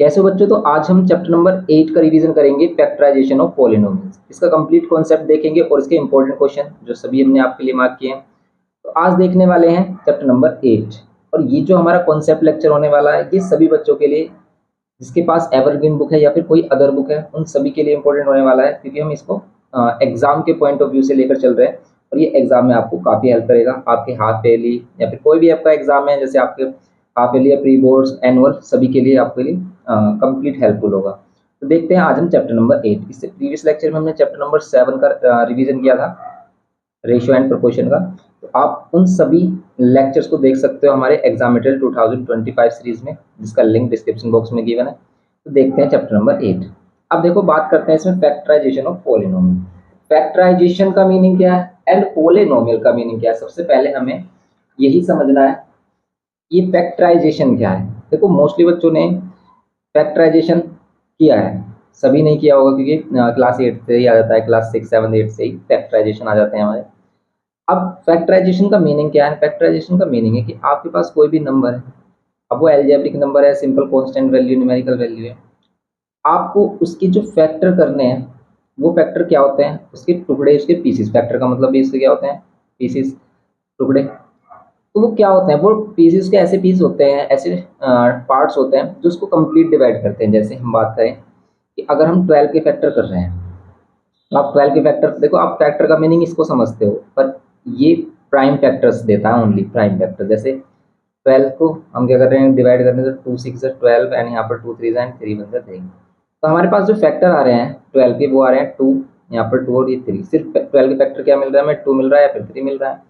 कैसे बच्चों, तो आज हम चैप्टर नंबर 8 का रिवीजन करेंगे, फैक्टराइजेशन ऑफ पॉलिनोमियल्स। इसका कंप्लीट कॉन्सेप्ट देखेंगे और इसके इंपॉर्टेंट क्वेश्चन जो सभी हमने आपके लिए मार्क किए हैं। तो आज देखने वाले हैं चैप्टर नंबर 8। और ये जो हमारा कॉन्सेप्ट लेक्चर होने वाला है, ये सभी बच्चों के लिए जिसके पास एवरग्रीन बुक है या फिर कोई अदर बुक है, उन सभी के लिए इंपॉर्टेंट होने वाला है, क्योंकि हम इसको एग्जाम के पॉइंट ऑफ व्यू से लेकर चल रहे हैं। और ये एग्जाम में आपको काफ़ी हेल्प करेगा। आपके हाफ ईयरली या फिर कोई भी आपका एग्जाम है, जैसे आपके हाफ ईयरली या प्री बोर्ड्स, एनुअल, सभी के लिए आपके लिए कंप्लीट हेल्पफुल होगा। तो देखते हैं आज हम चैप्टर नंबर 8। इससे प्रीवियस लेक्चर में हमने चैप्टर नंबर 7 का रिवीजन किया था, रेशियो एंड प्रोपोर्शन का। तो आप उन सभी लेक्चर्स को देख सकते हो हमारे एग्जाम मटेरियल 2025 सीरीज में, जिसका लिंक डिस्क्रिप्शन बॉक्स में गिवन है। तो देखते हैं चैप्टर नंबर 8। अब देखो, बात करते हैं इसमें फैक्टराइजेशन ऑफ पॉलिनोमियल। फैक्टराइजेशन का मीनिंग क्या है एंड पॉलिनोमियल का मीनिंग क्या है, सबसे पहले हमें यही समझना है। ये फैक्टराइजेशन क्या है? देखो, मोस्टली बच्चों ने फैक्टराइजेशन किया है, सभी नहीं किया होगा, क्योंकि क्लास 8 से ही आ जाता है, क्लास 6, 7, 8 से ही फैक्टराइजेशन आ जाते हैं हमारे। अब फैक्टराइजेशन का मीनिंग क्या है? फैक्टराइजेशन का मीनिंग है कि आपके पास कोई भी नंबर है, अब वो एल्जेब्रिक नंबर है, simple constant value, numerical value है, आपको उसके जो फैक्टर करने हैं, वो फैक्टर क्या होते हैं? उसके टुकड़े, उसके पीसेस। फैक्टर का मतलब भी इससे क्या होते हैं? पीसेस, टुकड़े। तो वो क्या होते हैं? वो पीसेस के ऐसे पीस होते हैं, ऐसे पार्ट्स होते हैं जो उसको कंप्लीट डिवाइड करते हैं। जैसे हम बात करें कि अगर हम 12 के फैक्टर कर रहे हैं, तो आप 12 के फैक्टर देखो, आप फैक्टर का मीनिंग इसको समझते हो, पर ये प्राइम फैक्टर्स देता है, ओनली प्राइम फैक्टर। जैसे 12 को हम क्या कर रहे हैं? डिवाइड कर रहे हैं, तो 2 6 12 एंड यहाँ पर 2 3 एंड 3 1 3। तो हमारे पास जो फैक्टर आ रहे हैं 12 के, वो आ रहे हैं 2, यहाँ पर 2 और ये 3। सिर्फ 12 के फैक्टर क्या मिल रहा है हमें? 2 मिल रहा है या फिर 3 मिल रहा है।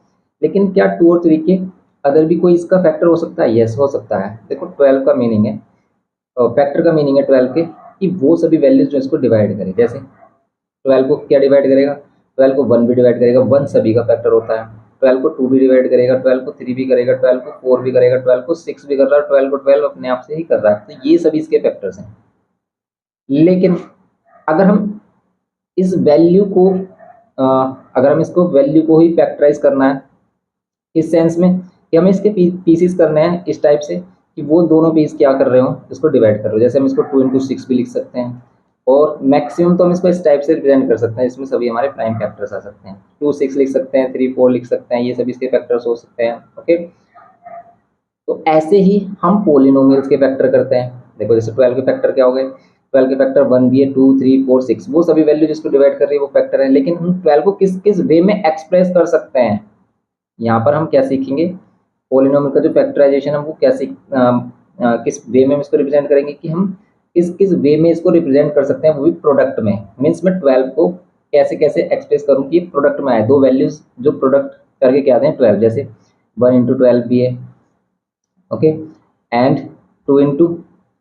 लेकिन क्या 2 और 3 के अदर भी कोई इसका फैक्टर हो सकता है? यस, हो सकता है। देखो, 12 का मीनिंग है, फैक्टर का मीनिंग है 12 के, कि वो सभी वैल्यूज जो इसको डिवाइड करें। जैसे 12 को क्या डिवाइड करेगा? 12 को 1 भी डिवाइड करेगा, 1 सभी का फैक्टर होता है। 12 को 2 भी डिवाइड करेगा, 12 को 3 भी करेगा, 12 को 4 भी करेगा, 12 को 6 भी कर रहा है, 12 को 12 अपने आप से ही कर रहा है। तो ये सभी इसके फैक्टर्स हैं। लेकिन अगर हम इस वैल्यू को अगर हम इसको वैल्यू को ही फैक्टराइज करना है, इस सेंस में कि हमें इसके पीसीस करने हैं इस टाइप से कि वो दोनों पीस क्या कर रहे हो? इसको डिवाइड कर रहे हो। जैसे हम इसको 2 इंटू 6 भी लिख सकते हैं, और मैक्सिमम तो हम इसको इस टाइप से रिप्रेजेंट कर सकते हैं, इसमें सभी हमारे प्राइम फैक्टर्स आ सकते हैं। 2 6 लिख सकते हैं, 3 4 लिख सकते हैं, ये सभी इसके फैक्टर्स हो सकते हैं। ओके, तो ऐसे ही हम पोलिनोमियल्स के फैक्टर करते हैं। देखो, जैसे 12 के फैक्टर क्या हो गए? 12 के फैक्टर 1 भी है, 2 3 4 6, वो सभी वैल्यू जिसको डिवाइड कर रही है वो फैक्टर है। लेकिन हम 12 को किस किस वे में एक्सप्रेस कर सकते हैं, यहाँ पर हम क्या सीखेंगे? पोलिनोमियल का जो फैक्टराइजेशन है वो कैसे किस वे में हम इसको रिप्रेजेंट करेंगे, कि हम किस किस वे में इसको रिप्रेजेंट कर सकते हैं, वो भी प्रोडक्ट में। मीन्स मैं 12 को कैसे कैसे एक्सप्रेस करूँ कि प्रोडक्ट में आए, दो वैल्यूज जो प्रोडक्ट करके क्या आते हैं 12। जैसे 1 इंटू 12 भी है, ओके, एंड 2 इंटू,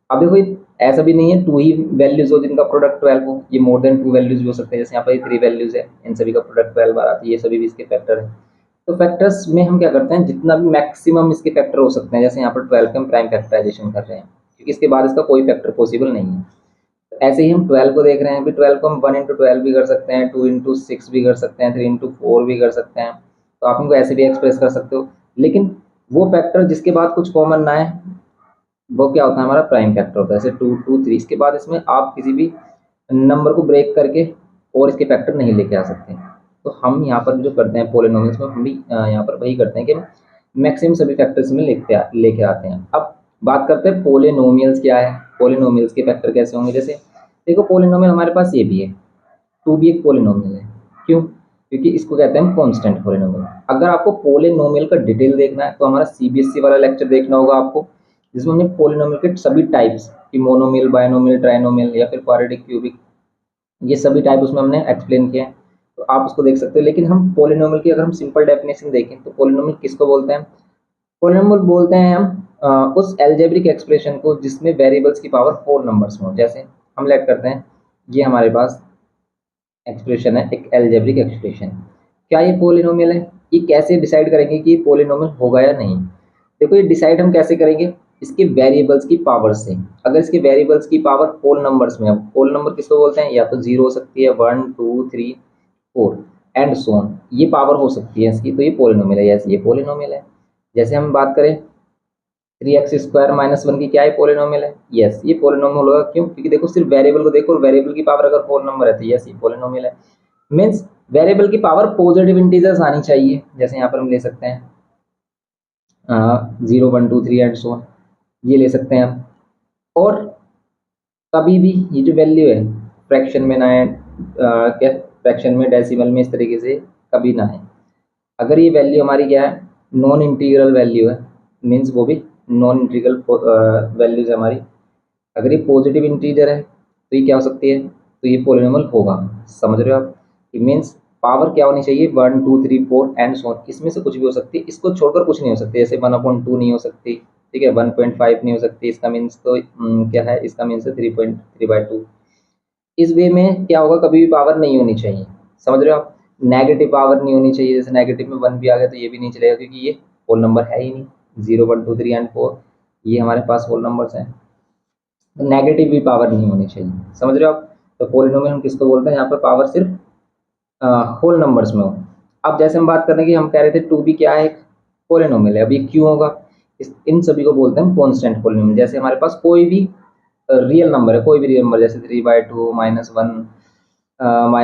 अब देखो ये ऐसा भी नहीं है 2 ही वैल्यूज हो जिनका प्रोडक्ट 12 हो, ये मोर देन 2 वैल्यूज भी हो सकते हैं। जैसे यहाँ पर 3 वैल्यूज है, इन सभी का प्रोडक्ट 12 आ रहा है, ये सभी भी इसके फैक्टर है। तो फैक्टर्स में हम क्या करते हैं, जितना भी मैक्सिमम इसके फैक्टर हो सकते हैं। जैसे यहाँ पर 12 के हम प्राइम फैक्टराइजेशन कर रहे हैं, क्योंकि इसके बाद इसका कोई फैक्टर पॉसिबल नहीं है। तो ऐसे ही हम 12 को देख रहे हैं, अभी 12 को हम 1 इंटू 12 भी कर सकते हैं, 2 इंटू 6 भी कर सकते हैं, 3 इंटू 4 भी कर सकते हैं। तो आप इनको ऐसे भी एक्सप्रेस कर सकते हो। लेकिन वो फैक्टर जिसके बाद कुछ कॉमन ना है, वो क्या होता है? हमारा प्राइम फैक्टर होता है। जैसे 2 2 3, इसके बाद इसमें आप किसी भी नंबर को ब्रेक करके और इसके फैक्टर नहीं लेके आ सकते। तो हम यहाँ पर जो करते हैं पोलिनोमियल्स में, हम भी यहाँ पर वही करते हैं कि मैक्सिमम सभी फैक्टर्स में लेके आते हैं। अब बात करते हैं पोलिनोमियल्स क्या है, पोलिनोमियल्स के फैक्टर कैसे होंगे। जैसे देखो, पोलिनोमियल हमारे पास ये भी है, 2 भी एक पोलिनोमियल है। क्यों? क्योंकि इसको कहते हैं कांस्टेंट पोलिनोमियल। अगर आपको पोलिनोमियल का डिटेल देखना है, तो हमारा सीबीएसई वाला लेक्चर देखना होगा आपको, जिसमें हमने पोलिनोमियल के सभी टाइप्स की, मोनोमियल, बायनोमियल, ट्राइनोमियल या फिर क्वाड्रेटिक, क्यूबिक, ये सभी टाइप उसमें हमने एक्सप्लेन किए हैं। तो आप उसको देख सकते हो। लेकिन हम पोलिनोमियल की अगर हम सिंपल डेफिनेशन देखें, तो पोलिनोमियल किसको बोलते हैं? पोलिनोमियल बोलते हैं हम उस एल्जेब्रिक एक्सप्रेशन को जिसमें वेरिएबल्स की पावर 4 नंबर्स में हो। जैसे हम लेट करते हैं, ये हमारे पास एक्सप्रेशन है, एक एल्जेब्रिक एक्सप्रेशन। क्या ये पोलिनोमियल है? ये कैसे डिसाइड करेंगे कि ये पोलिनोमियल होगा या नहीं? देखो, ये डिसाइड हम कैसे करेंगे? इसके वेरिएबल्स की पावर से। अगर इसके वेरिएबल्स की पावर होल नंबर्स में, अब होल नंबर किसको बोलते हैं? या तो 0 हो सकती है, 1 2 3 4 एंड सो ऑन, ये पावर हो सकती है इसकी, तो ये पोलिनोमियल है। यस, ये पोलिनोमियल है। जैसे हम बात करें 3x² माइनस 1 की क्या है, पोलिनोमियल है। यस, ये पोलिनोमियल होगा। क्यों? क्योंकि देखो सिर्फ वेरिएबल को देखो और वेरिएबल की पावर अगर 4 नंबर है तो यस ये पोलिनोमियल है। मीन्स वेरिएबल की पावर पॉजिटिव इंटीजर्स आनी चाहिए। जैसे यहाँ पर हम ले सकते हैं 0 1 2 3 एंड सो ऑन, ये ले सकते हैं हम। और कभी भी ये जो वैल्यू है फ्रैक्शन में ना है, क्या फ्रैक्शन में, डेसिमल में, इस तरीके से कभी ना है। अगर ये वैल्यू हमारी क्या है, नॉन इंटीग्रल वैल्यू है, मीन्स वो भी नॉन इंटीग्रल वैल्यूज है हमारी। अगर ये पॉजिटिव इंटीजर है तो ये क्या हो सकती है, तो ये पोलिनोमियल होगा। समझ रहे हो आप? ये मीन्स पावर क्या होनी चाहिए, 1 2 3 4 एंड सो ऑन, इसमें से कुछ भी हो सकती है, इसको छोड़कर कुछ नहीं हो सकती। जैसे 1/2 नहीं हो सकती, ठीक है, 1.5 नहीं हो सकती, इसका मीन्स तो क्या है, इसका मीन्स है 3.3/2। इस वे में क्या होगा, कभी भी पावर नहीं होनी चाहिए। समझ रहे हो आप? नेगेटिव पावर नहीं होनी चाहिए। जैसे नेगेटिव में 1 भी आ गया तो ये भी नहीं चलेगा, क्योंकि ये होल नंबर है ही नहीं। 0 1 2 3 एंड 4 ये हमारे पास होल नंबर्स हैं, तो नेगेटिव भी पावर नहीं होनी चाहिए। समझ रहे हो आप? तो पोलिनोमियल हम किसको बोलते हैं, यहाँ पर पावर सिर्फ होल नंबर्स में हो। अब जैसे हम बात कर रहे हैं कि हम कह रहे थे 2 भी क्या है, एक पोलिनोमियल है। अब ये क्यों होगा, इन सभी को बोलते हैं कॉन्स्टेंट पोलिनोमियल। जैसे हमारे पास कोई भी रियल नंबर है, कोई भी रियल नंबर, जैसे 3/2 -1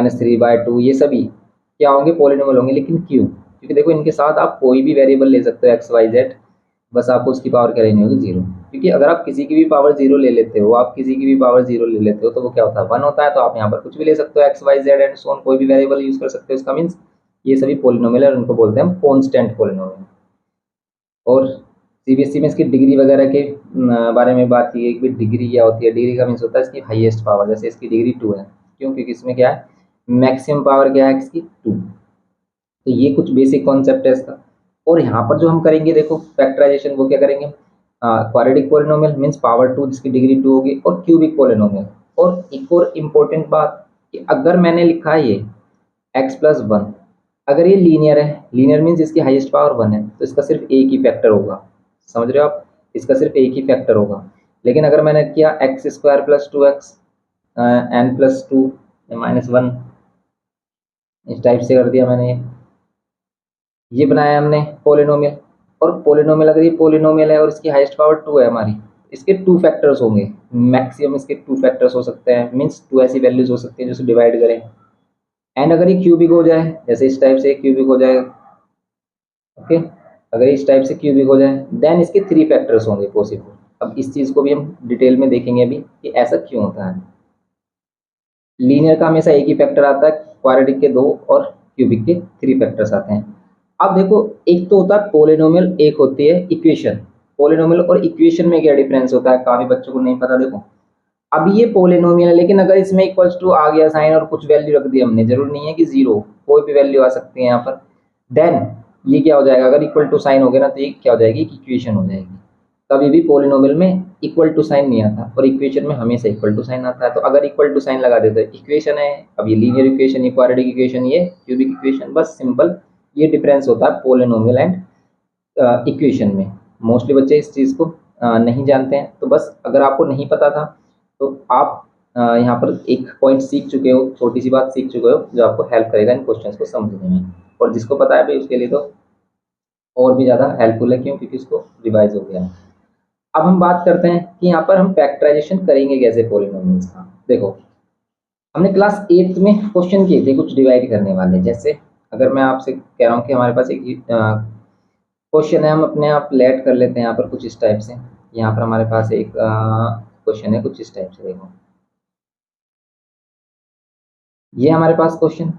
-3/2, ये सभी क्या होंगे, पोलिनोमियल होंगे। लेकिन क्यों? क्योंकि देखो इनके साथ आप कोई भी वेरिएबल ले सकते हो, XYZ, बस आपको उसकी पावर क्या लेनी होगी, 0। क्योंकि अगर आप किसी की भी पावर 0 ले लेते हो, आप किसी की भी पावर 0 ले लेते हो, तो वो क्या होता है, 1 होता है। तो आप यहाँ पर कुछ भी ले सकते हो, XYZ एंड सो ऑन, कोई भी वेरिएबल यूज कर सकते हो। इसका मीन्स ये सभी पोलिनोमियल है और उनको बोलते हैं हम कॉन्स्टेंट पोलिनोमियल। और CBSE में इसकी डिग्री वगैरह के बारे में बात की है कि डिग्री क्या होती है। डिग्री का मीन्स होता है इसकी हाईएस्ट पावर। जैसे इसकी डिग्री 2 है, क्यों? क्योंकि इसमें क्या है, मैक्सिमम पावर क्या है इसकी, 2। तो ये कुछ बेसिक कॉन्सेप्ट है इसका। और यहाँ पर जो हम करेंगे देखो फैक्टराइजेशन, वो क्या करेंगे, क्वाड्रेटिक पोलिनोमियल मीन्स पावर 2 जिसकी डिग्री 2 होगी, और क्यूबिक पोलिनोमियल। और एक और इम्पोर्टेंट बात कि अगर मैंने लिखा है ये x+1, अगर ये लीनियर है, लीनियर मीन्स इसकी हाईएस्ट पावर 1 है, तो इसका सिर्फ एक ही फैक्टर होगा। समझ रहे हो आप? इसका सिर्फ एक ही फैक्टर होगा। लेकिन अगर मैंने किया x² + 2x n+2 -1, इस टाइप से कर दिया मैंने, ये बनाया हमने पोलिनोमियल। और पोलिनोमियल, अगर ये पोलिनोमियल है और इसकी हाईएस्ट पावर 2 है हमारी, इसके 2 फैक्टर्स होंगे, मैक्सिमम इसके 2 फैक्टर्स हो सकते हैं। मीन्स 2 ऐसी वैल्यूज हो सकती है जिसे डिवाइड करें। एंड अगर ये क्यूबिक हो जाए, जैसे इस टाइप से क्यूबिक हो जाए, ओके, अगर इस टाइप से क्यूबिक हो जाए, देन इसके 3 फैक्टर्स होंगे पॉसिबल। अब इस चीज़ को भी हम डिटेल में देखेंगे अभी कि ऐसा क्यों होता है। लीनियर का हमेशा एक ही फैक्टर आता है, क्वाड्रेटिक के 2 और क्यूबिक के 3 फैक्टर्स आते हैं। अब देखो, एक तो होता है पोलिनोमियल, एक होती है इक्वेशन। पोलिनोमियल और इक्वेशन में क्या डिफरेंस होता है, काफी बच्चों को नहीं पता। देखो अभी ये पोलिनोमियल है, लेकिन अगर इसमें इक्वल्स टू आ गया साइन और कुछ वैल्यू रख दी हमने, जरूरी नहीं है कि 0, कोई भी वैल्यू आ सकती है यहाँ पर, देन ये क्या हो जाएगा, अगर इक्वल टू साइन हो गया ना, तो ये क्या हो जाएगी, इक्वेशन हो जाएगी। कभी भी पोलिनोमियल में इक्वल टू साइन नहीं आता, और इक्वेशन में हमेशा इक्वल टू साइन आता है। तो अगर इक्वल टू साइन लगा देते तो इक्वेशन है। अब ये लीनियर इक्वेशन, ये क्वाड्रेटिक इक्वेशन, ये क्यूबिक इक्वेशन, बस सिंपल ये डिफरेंस होता है पोलिनोमियल एंड इक्वेशन में। मोस्टली बच्चे इस चीज़ को नहीं जानते हैं। तो बस अगर आपको नहीं पता था तो आप यहाँ पर एक पॉइंट सीख चुके हो, छोटी सी बात सीख चुके हो, जो आपको हेल्प करेगा इन क्वेश्चंस को समझने में। और जिसको पता है भाई उसके लिए तो और भी ज़्यादा हेल्पफुल है। क्यों? क्योंकि उसको रिवाइज हो गया है। अब हम बात करते हैं कि यहाँ पर हम फैक्टराइजेशन करेंगे कैसे पोलिनोमियल्स का। देखो हमने क्लास 8 में क्वेश्चन किए थे कुछ डिवाइड करने वाले। जैसे अगर मैं आपसे कह रहा हूँ कि हमारे पास एक क्वेश्चन है, हम अपने आप लेट कर लेते हैं यहाँ पर कुछ इस टाइप से। यहाँ पर हमारे पास एक क्वेश्चन है कुछ इस टाइप से। देखो ये हमारे पास क्वेश्चन,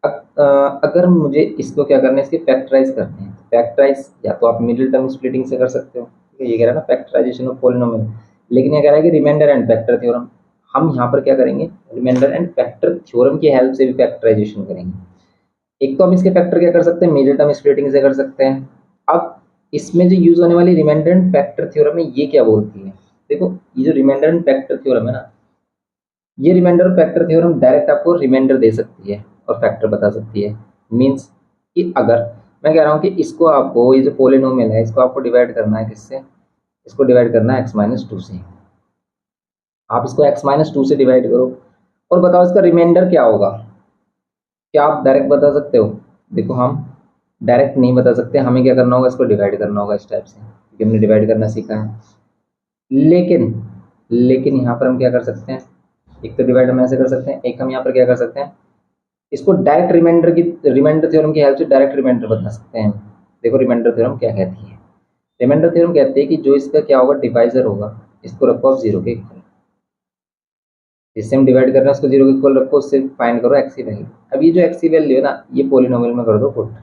अगर मुझे इसको क्या करना है, इसके फैक्टराइज करते हैं। फैक्टराइज या तो आप मिडिल टर्म स्प्लिटिंग से कर सकते हो, ठीक है, ये कह रहा है ना फैक्टराइजेशन ऑफ पोलिनोमियल। लेकिन ये कह रहा है कि रिमाइंडर एंड फैक्टर थ्योरम। हम यहाँ पर क्या करेंगे, रिमाइंडर एंड फैक्टर थ्योरम की हेल्प से भी फैक्टराइजेशन करेंगे। एक तो हम इसके फैक्टर क्या कर सकते हैं, मेजर टर्म स्प्लिटिंग से कर सकते हैं। अब इसमें जो यूज होने वाली रिमाइंडर एंड फैक्टर थ्योरम है, ये क्या बोलती है। देखो ये जो रिमाइंडर एंड फैक्टर थ्योरम है ना, ये रिमाइंडर फैक्टर थ्योरम डायरेक्ट आपको रिमाइंडर दे सकती है और फैक्टर बता सकती है। मीन्स कि अगर मैं कह रहा हूँ कि इसको आपको, ये जो पोलिनोमियल है, इसको आपको डिवाइड करना है किससे, इसको डिवाइड करना है x-2 से। आप इसको x-2 से डिवाइड करो और बताओ इसका रिमाइंडर क्या होगा। क्या आप डायरेक्ट बता सकते हो? देखो हम डायरेक्ट नहीं बता सकते, हमें क्या करना होगा, इसको डिवाइड करना होगा इस टाइप से। क्योंकि हमने डिवाइड करना सीखा है। लेकिन लेकिन यहाँ पर हम क्या कर सकते हैं, एक तो डिवाइड हम ऐसे कर सकते हैं, एक हम यहाँ पर क्या कर सकते हैं, इसको डायरेक्ट रिमाइंडर थ्योरम की हेल्प से डायरेक्ट रिमाइंडर बता सकते हैं। देखो रिमाइंडर थ्योरम क्या कहती है, रिमाइंडर थ्योरम कहती है कि जो इसका क्या होगा डिवाइजर होगा, इसको रखो आप जीरो के इक्वल, जिससे हम डिवाइड कर रहे हैं उसको जीरो के इक्वल रखो, उससे फाइंड करो एक्स की वैल्यू। अब ये जो एक्स की वैल्यू है ना, ये पॉलिनोमियल में कर दो पुट,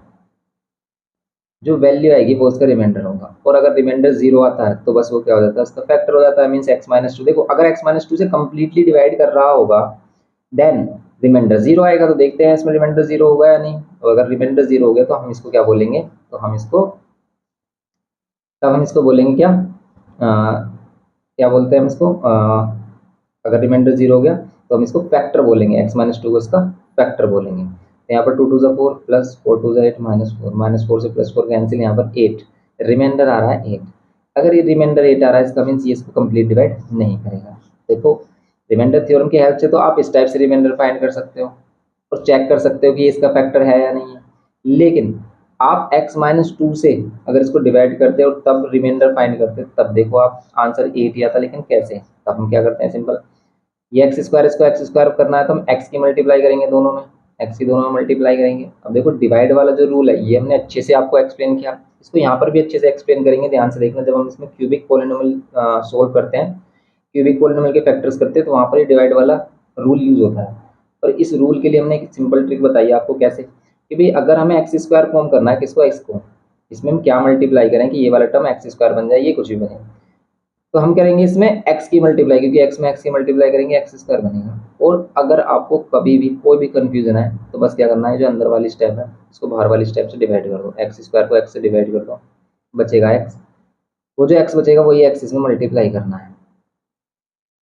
जो वैल्यू आएगी वो उसका रिमाइंडर होगा, और अगर रिमाइंडर जीरो आता है तो बस वो क्या हो जाता है, उसका फैक्टर हो जाता है, मीन्स एक्स माइनस टू। देखो अगर एक्स माइनस टू से कंप्लीटली डिवाइड कर रहा होगा देन रिमाइंडर जीरो आएगा, तो देखते हैं इसमें रिमाइंडर जीरो होगा या नहीं। और अगर रिमाइंडर जीरो हो गया तो हम इसको क्या बोलेंगे, तो हम इसको तब हम इसको बोलेंगे क्या, क्या बोलते हैं हम इसको, अगर रिमाइंडर जीरो हो गया तो हम इसको फैक्टर बोलेंगे, एक्स माइनस टू को इसका फैक्टर बोलेंगे। तो यहाँ पर टू टू ज़ा फोर प्लस फोर टू ज़ा एट माइनस फोर से प्लस फोर कैंसिल, यहाँ पर एट, रिमाइंडर आ रहा है एट। अगर ये रिमाइंडर एट आ रहा है इसका मीन्स ये इसको कंप्लीट डिवाइड नहीं करेगा। देखो रिमाइंडर थ्योरम की हेल्प से तो आप इस टाइप से रिमाइंडर फाइंड कर सकते हो और चेक कर सकते हो कि इसका फैक्टर है या नहीं है। लेकिन आप x माइनस टू से अगर इसको डिवाइड करते और तब रिमाइंडर फाइंड करते, तब देखो आप आंसर एट ही आता, लेकिन कैसे, तब हम क्या करते हैं सिंपल, ये एक्स स्क्वायर, इसको एक्स स्क्वायर करना है तो हम एक्स की मल्टीप्लाई करेंगे दोनों में, एक्स की दोनों में मल्टीप्लाई करेंगे। अब देखो डिवाइड वाला जो रूल है ये हमने अच्छे से आपको एक्सप्लेन किया, इसको यहाँ पर भी अच्छे से एक्सप्लेन करेंगे, ध्यान से देखना। जब हम इसमें क्यूबिक पोलिनोमियल सोल्व करते हैं, क्यूबिक पोलिनोमियल के फैक्टर्स करते हैं, तो वहाँ पर ये डिवाइड वाला रूल यूज होता है। और इस रूल के लिए हमने एक सिंपल ट्रिक बताई है आपको कैसे, कि भाई अगर हमें एक्स स्क्वायर फॉर्म करना है, किसको, एक्स को, इसमें हम क्या मल्टीप्लाई करें कि ये वाला टर्म एक्स स्क्वायर बन जाए, ये कुछ भी बने, तो हम करेंगे इसमें एक्स की मल्टीप्लाई, क्योंकि एक्स में एक्स की मल्टीप्लाई करेंगे एक्स स्क्वायर बनेगा। और अगर आपको कभी भी कोई भी कंफ्यूजन है तो बस क्या करना है, जो अंदर वाली स्टेप है उसको बाहर वाली स्टेप से डिवाइड कर दो, एक्स स्क्वायर को एक्स से डिवाइड कर दो, बचेगा एक्स, वो जो एक्स बचेगा वही एक्स इसमें मल्टीप्लाई करना है।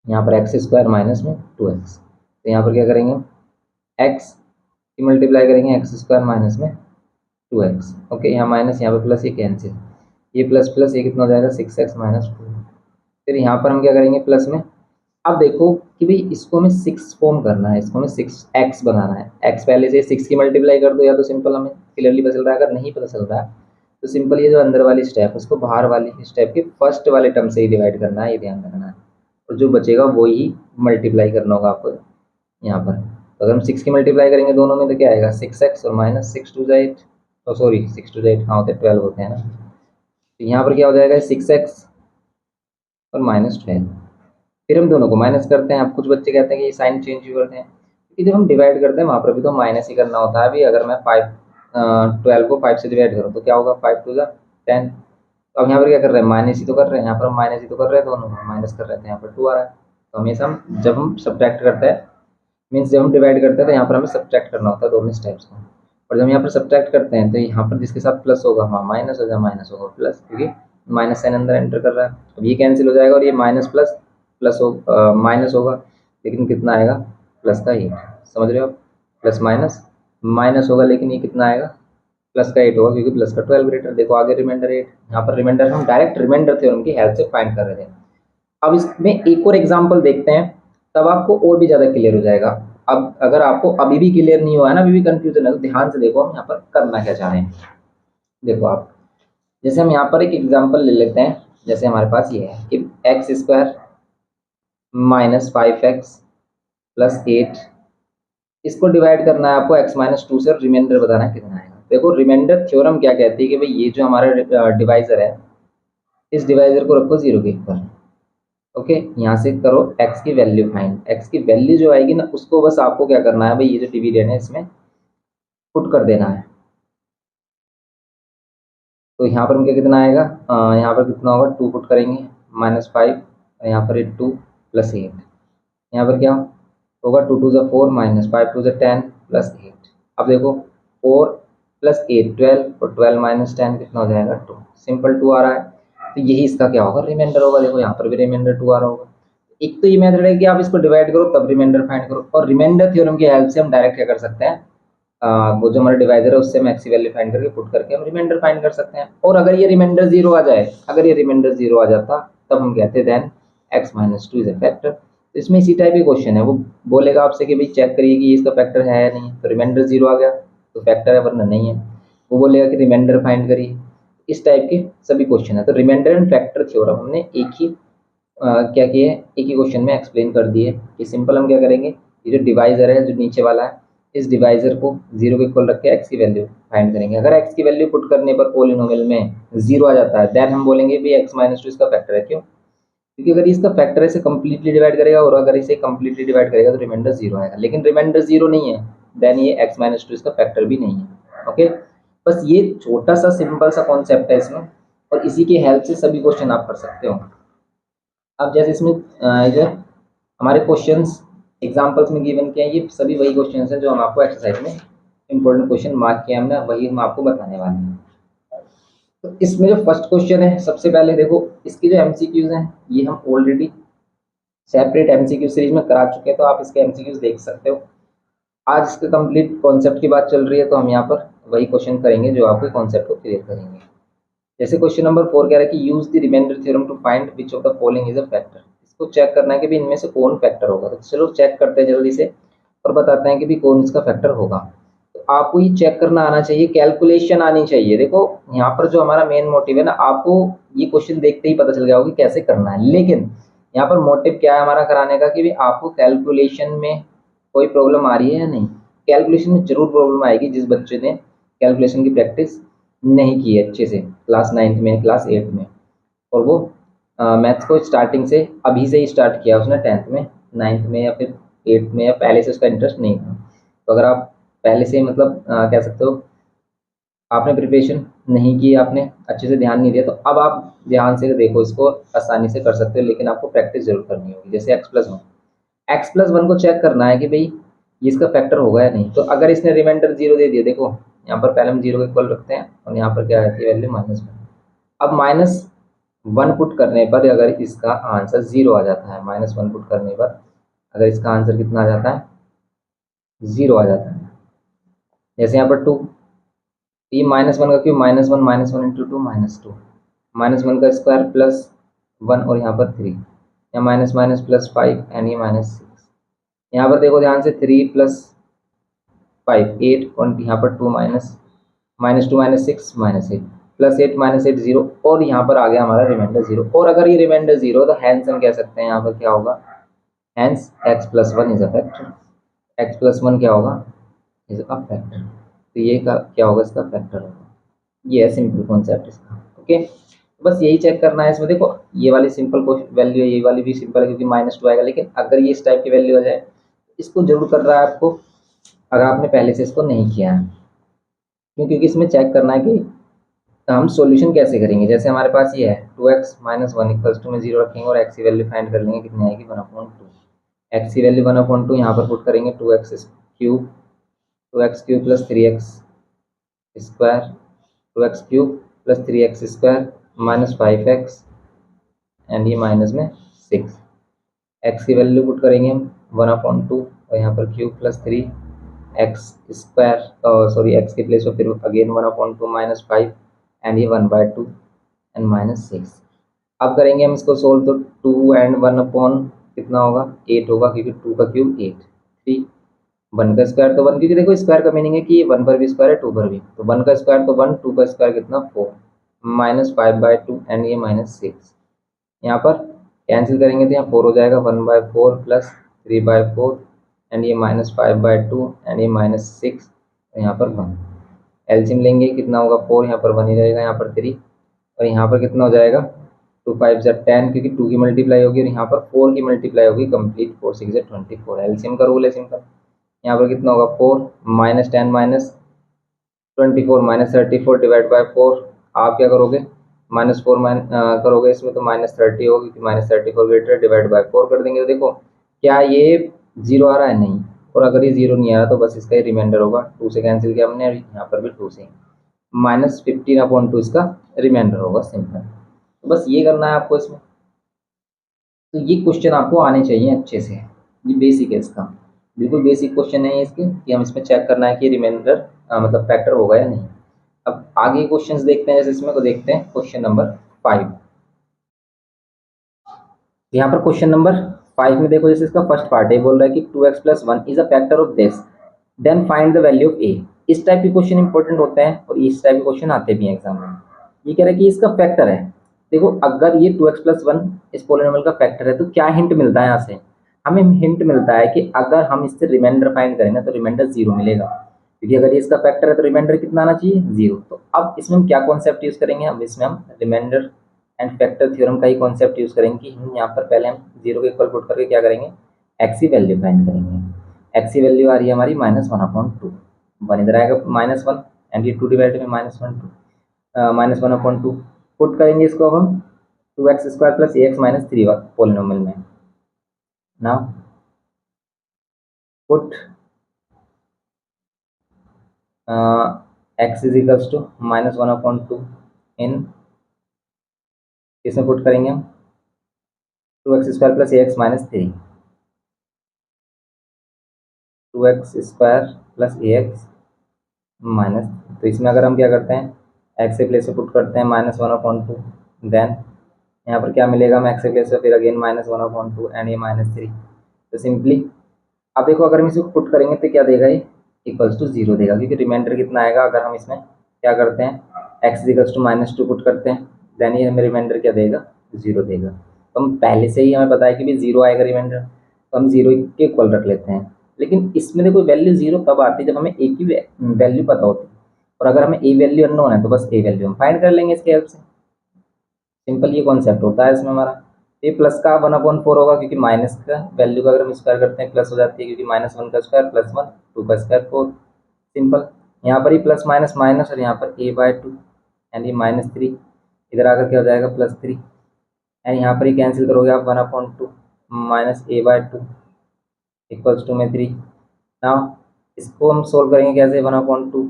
यहाँ पर एक्स स्क्वायर माइनस में टू एक्स, तो यहाँ पर क्या करेंगे, एक्स की मल्टीप्लाई करेंगे एक्स स्क्वायर माइनस में टू एक्स, ओके, यहाँ माइनस, यहाँ पर प्लस, ये कैंसिल, ये प्लस प्लस ये कितना हो जाएगा, सिक्स एक्स माइनस टू। फिर यहाँ पर हम क्या करेंगे प्लस में, अब देखो कि भाई इसको हमें सिक्स फॉर्म करना है, इसको हमें सिक्स एक्स बनाना है, एक्स पहले से सिक्स की मल्टीप्लाई कर दो, या तो सिंपल हमें क्लियरली पता चल रहा है, अगर नहीं पता चल रहा है तो सिंपल ये जो अंदर वाली स्टेप उसको बाहर वाली स्टेप के फर्स्ट वाले टर्म से ही डिवाइड करना है, ये ध्यान रखना है, और जो बचेगा वो ही मल्टीप्लाई करना होगा आपको यहाँ पर। तो अगर हम सिक्स की मल्टीप्लाई करेंगे दोनों में तो क्या आएगा, सिक्स एक्स और माइनस सिक्स टू एट, तो सॉरी सिक्स टू एट कहाँ होते हैं, 12 होते हैं ना, तो यहाँ पर क्या हो जाएगा, सिक्स एक्स और माइनस 12। फिर हम दोनों को माइनस करते हैं। अब कुछ बच्चे कहते हैं कि ये साइन चेंज क्यों करते हैं, क्योंकि जब हम डिवाइड करते हैं वहाँ पर भी तो माइनस ही करना होता है। अभी अगर मैं 12 को 5 से डिवाइड करूँ तो क्या होगा, 5 टू 10। तो अब यहाँ पर क्या कर रहे हैं, माइनस ही तो कर रहे हैं, यहाँ पर हम माइनस ही तो कर रहे हैं, दोनों माइनस कर रहे थे, यहाँ पर 2 आ रहा है। तो हमेशा हम जब हम सब्ट्रैक्ट करते हैं, मीन्स जब हम डिवाइड करते हैं तो यहाँ पर हमें सब्ट्रैक्ट करना होता है दोनों स्टेप्स को, और जब यहाँ पर सब्ट्रैक्ट करते हैं तो यहाँ पर जिसके साथ प्लस होगा वहाँ माइनस हो जाए, माइनस होगा प्लस, क्योंकि माइनस साइन अंदर एंटर कर रहा है। अब ये कैंसिल हो जाएगा और ये माइनस प्लस प्लस हो माइनस होगा, लेकिन कितना आएगा, प्लस का 8, समझ रहे हो आप, प्लस माइनस माइनस होगा, लेकिन ये कितना आएगा, प्लस का 8 होगा, क्योंकि प्लस का 12 ग्रेटर। देखो आगे रिमाइंडर 8, यहाँ पर रिमाइंडर हम डायरेक्ट रिमाइंडर थ्योरम की हेल्प से फाइंड कर रहे थे। अब इसमें एक और एग्जाम्पल देखते हैं, तब आपको और भी ज़्यादा क्लियर हो जाएगा। अब अगर आपको अभी भी क्लियर नहीं हुआ है ना, अभी भी कंफ्यूजन है, तो ध्यान से देखो हम यहाँ पर करना क्या चाह रहे हैं। देखो आप, जैसे हम यहाँ पर एक एग्जाम्पल ले लेते हैं, जैसे हमारे पास ये है कि x square minus 5x plus 8, इसको डिवाइड करना है आपको x माइनस टू से, और रिमाइंडर बताना है कितना आएगा। देखो रिमाइंडर थ्योरम क्या कहती है कि भाई ये जो हमारा डिवाइजर है, इस डिवाइजर को रखो जीरो के इक्वल, ओके, यहाँ से करो x की वैल्यू फाइंड, x की वैल्यू जो आएगी ना उसको बस आपको क्या करना है, भाई ये जो डिविडेंड है इसमें पुट कर देना है। तो यहाँ पर उनके कितना आएगा, यहाँ पर कितना होगा, 2 पुट करेंगे, -5, और यहाँ पर 2 प्लस 8, यहाँ पर क्या होगा, 2 टू ज़ा 4 माइनस 5 टू ज़ा 10 प्लस 8। अब देखो 4 प्लस 8 12, और 12 माइनस 10 कितना हो जाएगा, 2, सिंपल 2 आ रहा है, तो यही इसका क्या होगा, रिमाइंडर होगा। देखो यहाँ पर भी रिमाइंडर 2 आ रहा होगा। एक तो ये मेथड है कि आप इसको डिवाइड करो तब रिमाइंडर फाइंड करो, और रिमाइंडर थ्योरम की हेल्प से हम डायरेक्ट क्या कर सकते हैं, वो जो हमारा डिवाइजर है उससे हम एक्स की वैल्यू फाइंड करके पुट करके हम रिमाइंडर फाइंड कर सकते हैं। और अगर ये रिमाइंडर जीरो आ जाए, अगर ये रिमाइंडर जीरो आ जाता तब हम कहते then x minus two is a factor. तो इसमें इसी टाइप की क्वेश्चन है, वो बोलेगा आपसे कि भाई चेक करिए कि इसका फैक्टर है या नहीं, तो रिमाइंडर जीरो आ गया तो फैक्टर है, वरना नहीं है। वो बोलेगा कि रिमाइंडर फाइंड करिए, इस टाइप के सभी क्वेश्चन है। तो रिमाइंडर एंड फैक्टर थ्योरम हमने एक ही क्या किया है, एक ही क्वेश्चन में एक्सप्लेन कर दिए कि सिंपल हम क्या करेंगे, ये जो डिवाइजर है जो नीचे वाला है, इस डिवाइजर को 0 के इक्वल रख के x की वैल्यू फाइंड करेंगे। अगर x की वैल्यू पुट करने पर पोलिनोमियल में 0 आ जाता है, देन हम बोलेंगे भी x माइनस 2 इसका फैक्टर है। क्यों? क्योंकि अगर इसका फैक्टर इसे कंप्लीटली डिवाइड करेगा और अगर इसे कंप्लीटली डिवाइड करेगा तो रिमाइंडर 0 आएगा, लेकिन रिमाइंडर 0 नहीं है, देन ये x माइनस 2 इसका फैक्टर भी नहीं है। ओके, बस ये छोटा सा सिंपल सा कॉन्सेप्ट है इसमें, और इसी की हेल्प से सभी क्वेश्चन आप कर सकते हो। अब जैसे इसमें जो हमारे क्वेश्चंस एग्जांपल्स में गिवन किए हैं, ये सभी वही क्वेश्चंस हैं जो हम आपको एक्सरसाइज में इंपॉर्टेंट क्वेश्चन मार्क किए हमने, वही हम आपको बताने वाले हैं। तो इसमें जो फर्स्ट क्वेश्चन है, सबसे पहले देखो इसके जो एमसीक्यूज हैं ये हम ऑलरेडी सेपरेट एमसीक्यू सीरीज में करा चुके हैं, तो आप इसके एमसीक्यूज देख सकते हो। आज इसके कंप्लीट कॉन्सेप्ट की बात चल रही है, तो हम यहाँ पर वही क्वेश्चन करेंगे जो आपके कॉन्सेप्ट को क्लियर करेंगे। जैसे क्वेश्चन नंबर 4 कह रहा है कि use the remainder theorem to find which of the following is a factor. इसको चेक करना है कि भी इनमें से कौन फैक्टर होगा। तो चलो चेक करते हैं जल्दी से और बताते हैं कि भी कौन इसका फैक्टर होगा। तो आपको ये चेक करना आना चाहिए, कैलकुलेशन आनी चाहिए। देखो यहाँ पर जो हमारा मेन मोटिव है ना, आपको ये क्वेश्चन देखते ही पता चल गया होगा कि कैसे करना है, लेकिन यहाँ पर मोटिव क्या है हमारा कराने का कि भी आपको कैलकुलेशन में कोई प्रॉब्लम आ रही है या नहीं। कैलकुलेशन में जरूर प्रॉब्लम आएगी जिस बच्चे ने कैलकुलेशन की प्रैक्टिस नहीं की है अच्छे से क्लास 9th में, क्लास 8th में, और वो मैथ्स को स्टार्टिंग से अभी से ही स्टार्ट किया उसने 10th में, 9th में या फिर 8th में, या पहले से उसका इंटरेस्ट नहीं था। तो अगर आप पहले से मतलब कह सकते हो आपने प्रिपरेशन नहीं की, आपने अच्छे से ध्यान नहीं दिया, तो अब आप ध्यान से देखो, इसको आसानी से कर सकते हो, लेकिन आपको प्रैक्टिस जरूर करनी होगी। जैसे x+1 को चेक करना है कि भाई ये इसका फैक्टर होगा या नहीं। तो अगर इसने रिमाइंडर 0 दे दिया, देखो यहाँ पर पहले हम 0 के इक्वल रखते हैं और यहाँ पर क्या रहती है वैल्यू -1। अब -1 पुट करने पर अगर इसका आंसर 0 आ जाता है, -1 पुट करने पर अगर इसका आंसर कितना आ जाता है, 0 आ जाता है। जैसे यहाँ पर 2, ये -1 का क्यूब -1 इंटू 2 -2, -1 का स्क्वायर +1 और यहाँ पर 3, या माइनस माइनस +5 एंड ये -6। यहाँ पर देखो ध्यान से 3 + 5 8 और यहाँ पर 2 -2 -6 -8 +8 -8 0, और यहाँ पर आ गया हमारा रिमाइंडर 0। और अगर ये रिमाइंडर 0 तो हैंस हम कह सकते हैं यहाँ पर क्या होगा, hence x+1 is a factor. x+1 क्या होगा, इज अ फैक्टर। तो ये का क्या होगा, इसका फैक्टर होगा। ये है सिंपल कॉन्सेप्ट इसका। ओके, बस यही चेक करना है इसमें। देखो ये वाली सिंपल वैल्यू है, ये वाली भी सिंपल है क्योंकि -2 आएगा, लेकिन अगर ये इस टाइप की वैल्यू आ जाए इसको जरूर कर रहा है आपको, अगर आपने पहले से इसको नहीं किया है। क्योंकि इसमें चेक करना है कि हम सॉल्यूशन कैसे करेंगे। जैसे हमारे पास ये है 2x - 1 = में 0 रखेंगे और x की वैल्यू फाइंड कर लेंगे, कितनी आएगी 1/2। x की वैल्यू 1/2 यहाँ पर पुट करेंगे, 2x³ + 3x² 2x³ + 3x² -5x and ये माइनस में 6। x की वैल्यू पुट करेंगे हम 1/2 और यहाँ पर क्यूब + 3x² x के प्लेस पर फिर अगेन 1/2 -5 एंड ये 1/2 एंड -6। अब करेंगे हम इसको सोल्व, तो 2 एंड 1 कितना होगा, 8 होगा, क्योंकि 2 का क्यूब 8, 3 1 का स्क्वायर तो 1, क्योंकि देखो स्क्वायर का मीनिंग है कि ये 1 पर भी स्क्वायर है 2 पर भी, तो 1 का स्क्वायर तो 1, 2 का स्क्वायर कितना 4 -5/2 एंड ये -6। यहाँ पर कैंसिल करेंगे तो यहाँ 4 हो जाएगा, 1/4 + 3/4 एंड ये -5/2 एंड ये -6, यहाँ पर 1। एलसीएम लेंगे कितना होगा 4, यहाँ पर 1 ही रहेगा, यहाँ पर 3 और यहाँ पर कितना हो जाएगा 2 5 10, क्योंकि 2 की मल्टीप्लाई होगी और यहाँ पर 4 की मल्टीप्लाई होगी कंप्लीट, 4 6 24। एलसीएम का रूल है सिंपल। यहाँ पर कितना होगा 4 -10 -24 -34 डिवाइड बाय 4। आप क्या करोगे, -4 करोगे इसमें तो -30 होगी, क्योंकि -34 ग्रेटर डिवाइड बाय 4 कर देंगे। तो देखो क्या ये 0 आ रहा है, नहीं, और अगर ये 0 नहीं आ रहा तो बस इसका ही रिमाइंडर होगा, 2 से कैंसिल किया हमने, यहाँ पर भी 2 से, -15/2 इसका रिमाइंडर होगा, सिंपल। तो बस ये करना है आपको इसमें। तो ये क्वेश्चन आपको आने चाहिए अच्छे से, ये बेसिक है इसका, बिल्कुल बेसिक क्वेश्चन है इसके, कि हम इसमें चेक करना है कि रिमाइंडर मतलब फैक्टर होगा या नहीं। अब आगे क्वेश्चंस देखते हैं, जैसे इसमें को देखते हैं क्वेश्चन नंबर 5। यहाँ पर क्वेश्चन नंबर 5 में देखो, जैसे इसका फर्स्ट पार्ट है, बोल रहा है कि 2x + 1 is a factor of this, then find the value of a। इस टाइप के क्वेश्चन इंपॉर्टेंट होते हैं और इस टाइप के क्वेश्चन आते भी हैं एग्जाम में। ये कह रहा है कि इसका फैक्टर है। देखो अगर ये 2x+1 इस पोलिनोमियल का फैक्टर है तो क्या हिंट मिलता है यहाँ से, हमें हिंट मिलता है कि अगर हम इससे रिमाइंडर फाइंड करेंगे तो रिमाइंडर 0 मिलेगा, क्योंकि अगर ये इसका फैक्टर है तो रिमाइंडर कितना आना चाहिए 0। तो अब इसमें हम क्या कॉन्सेप्ट यूज करेंगे, अब इसमें हम रिमाइंडर एंड फैक्टर थ्योरम का ही कॉन्सेप्ट यूज करेंगे कि हम यहाँ पर पहले हम 0 के इक्वल पुट करके क्या करेंगे, एक्स की वैल्यू फाइंड करेंगे। एक्स की वैल्यू आ रही है हमारी -1/2, 1 इधर आएगा -1 एंड ये 2 डिवाइड में -1/2 -1/2 पुट करेंगे इसको अब हम 2x² + ax - 3 पोलिनोमियल में। नाउ पुट x = -1/2 इन, इसमें पुट करेंगे हम 2x² + ax - 3, 2x² + ax - तो इसमें अगर हम क्या करते हैं x के प्लेस पे पुट करते हैं -1/2, देन यहाँ पर क्या मिलेगा, हम x के प्लेस पे फिर अगेन -1/2 एंड ये -3। तो सिंपली अब देखो अगर हम इसको पुट करेंगे तो क्या देगा, ये =0 देगा, क्योंकि रिमाइंडर कितना आएगा, अगर हम इसमें क्या करते हैं x = -2 पुट करते हैं, देन ये हमें रिमाइंडर क्या देगा 0 देगा। तो हम पहले से ही हमें पता है कि भी 0 आएगा रिमाइंडर, तो हम 0 के इक्वल रख लेते हैं। लेकिन इसमें देखो वैल्यू 0 कब आती है, जब हमें a की वैल्यू पता होती है, और अगर हमें a वैल्यू अननोन है तो बस a वैल्यू हम फाइंड कर लेंगे इसके हेल्प से। सिंपल ये कॉन्सेप्ट होता है इसमें हमारा। ये प्लस का 1/4 होगा, क्योंकि माइनस का वैल्यू का अगर हम स्क्वायर करते हैं प्लस हो जाती है, क्योंकि -1 का स्क्वायर +1, 2 का स्क्वायर 4। सिंपल, यहाँ पर ही प्लस माइनस माइनस और यहाँ पर a/2 एंड ये -3, इधर आकर क्या हो जाएगा +3 एंड यहाँ पर ही कैंसिल करोगे आप 1/2 -a/2 = में 3। नाउ इसको हम सोल्व करेंगे कैसे, 1/2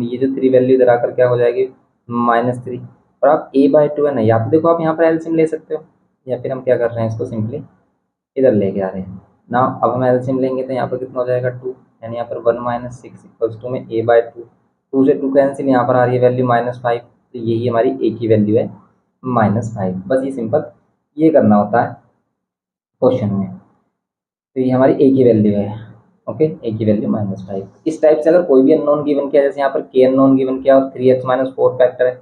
ये जो 3 वैल्यू इधर आकर क्या हो जाएगी -3, और आप a/2 है ना, या तो देखो आप यहाँ पर एलसीएम ले सकते हो, या फिर हम क्या कर रहे हैं इसको सिंपली इधर लेके आ रहे हैं ना। अब हम एलसीएम लेंगे तो यहाँ पर कितना हो जाएगा 2, यानी यहाँ पर 1 - 6 = में a/2, 2 से 2 कैंसिल, यहाँ पर आ रही है वैल्यू -5, तो यही हमारी a की वैल्यू है -5। बस ये सिंपल ये करना होता है क्वेश्चन में। तो ये हमारी a की वैल्यू है, ओके, a की वैल्यू -5। इस टाइप से अगर कोई भी अननोन गिवन किया, जैसे यहाँ पर k अननोन गिवन किया और 3x - 4 फैक्टर है,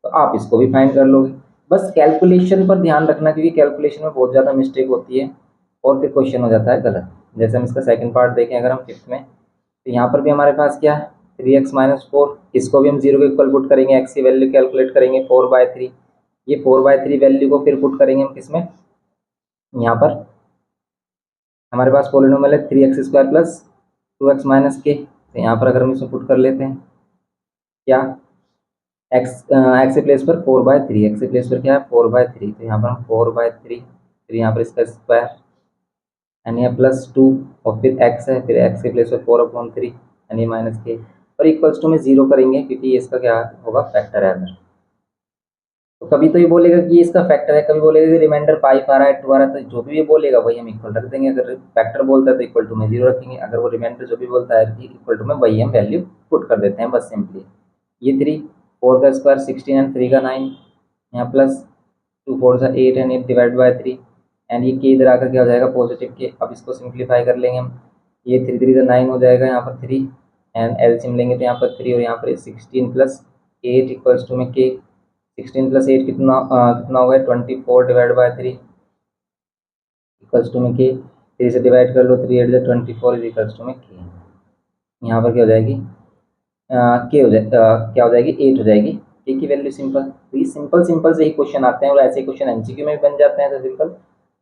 तो आप इसको भी फाइंड कर लोगे। बस कैलकुलेशन पर ध्यान रखना, क्योंकि कैलकुलेशन में बहुत ज़्यादा मिस्टेक होती है और फिर क्वेश्चन हो जाता है गलत। जैसे हम इसका सेकंड पार्ट देखें अगर हम 5th में, तो यहाँ पर भी हमारे पास क्या है 3x - 4, इसको भी हम 0 के इक्वल पुट करेंगे, x की वैल्यू कैलकुलेट करेंगे 4/3, ये 4/3 वैल्यू को फिर पुट करेंगे हम किसमें, यहाँ पर हमारे पास पोलिनोमियल है 3x² + 2x - k, तो यहाँ पर अगर हम इसमें पुट कर लेते हैं क्या, x के प्लेस पर 4/3, x के प्लेस पर क्या है 4/3, तो यहाँ पर हम 4/3, फिर यहाँ पर इसका स्क्वायर यानी +2 और फिर x है, फिर x के प्लेस पर 4/3 यानी -k, और इक्वल्स टू में 0 करेंगे, क्योंकि ये इसका क्या होगा फैक्टर है अगर। तो कभी तो ये बोलेगा कि ये इसका फैक्टर है, कभी बोलेगा कि रिमाइंडर 5 आ रहा है 2 आ रहा है, तो जो भी ये बोलेगा वही हम इक्वल रख देंगे। अगर फैक्टर बोलता है तो इक्वल टू में 0 रखेंगे, अगर वो रिमाइंडर जो भी बोलता है इक्वल टू में वही हम वैल्यू पुट कर देते हैं बस सिंपली। ये 3, 4 का स्क्वायर 16 एंड 3 का 9, यहाँ प्लस 2 4 सा 8 एंड 8 डिवाइड बाय 3 एंड ये के इधर आकर क्या हो जाएगा पॉजिटिव के। अब इसको सिंप्लीफाई कर लेंगे हम, ये 3 3 का 9 हो जाएगा, यहाँ पर 3 एंड एलसीएम लेंगे तो यहाँ पर 3 और यहाँ पर 16 + 8 = में के। 16 + 8 कितना होगा 24 डिवाइड बाय 3 = में के। 3 से डिवाइड कर लो, 3 8 24 = में के। यहाँ पर क्या हो जाएगी के हो जाए क्या हो जाएगी 8 हो जाएगी के की वैल्यू सिंपल। तो ये सिंपल सिंपल से ही क्वेश्चन आते हैं और ऐसे क्वेश्चन एमसीक्यू में भी बन जाते हैं। तो सिंपल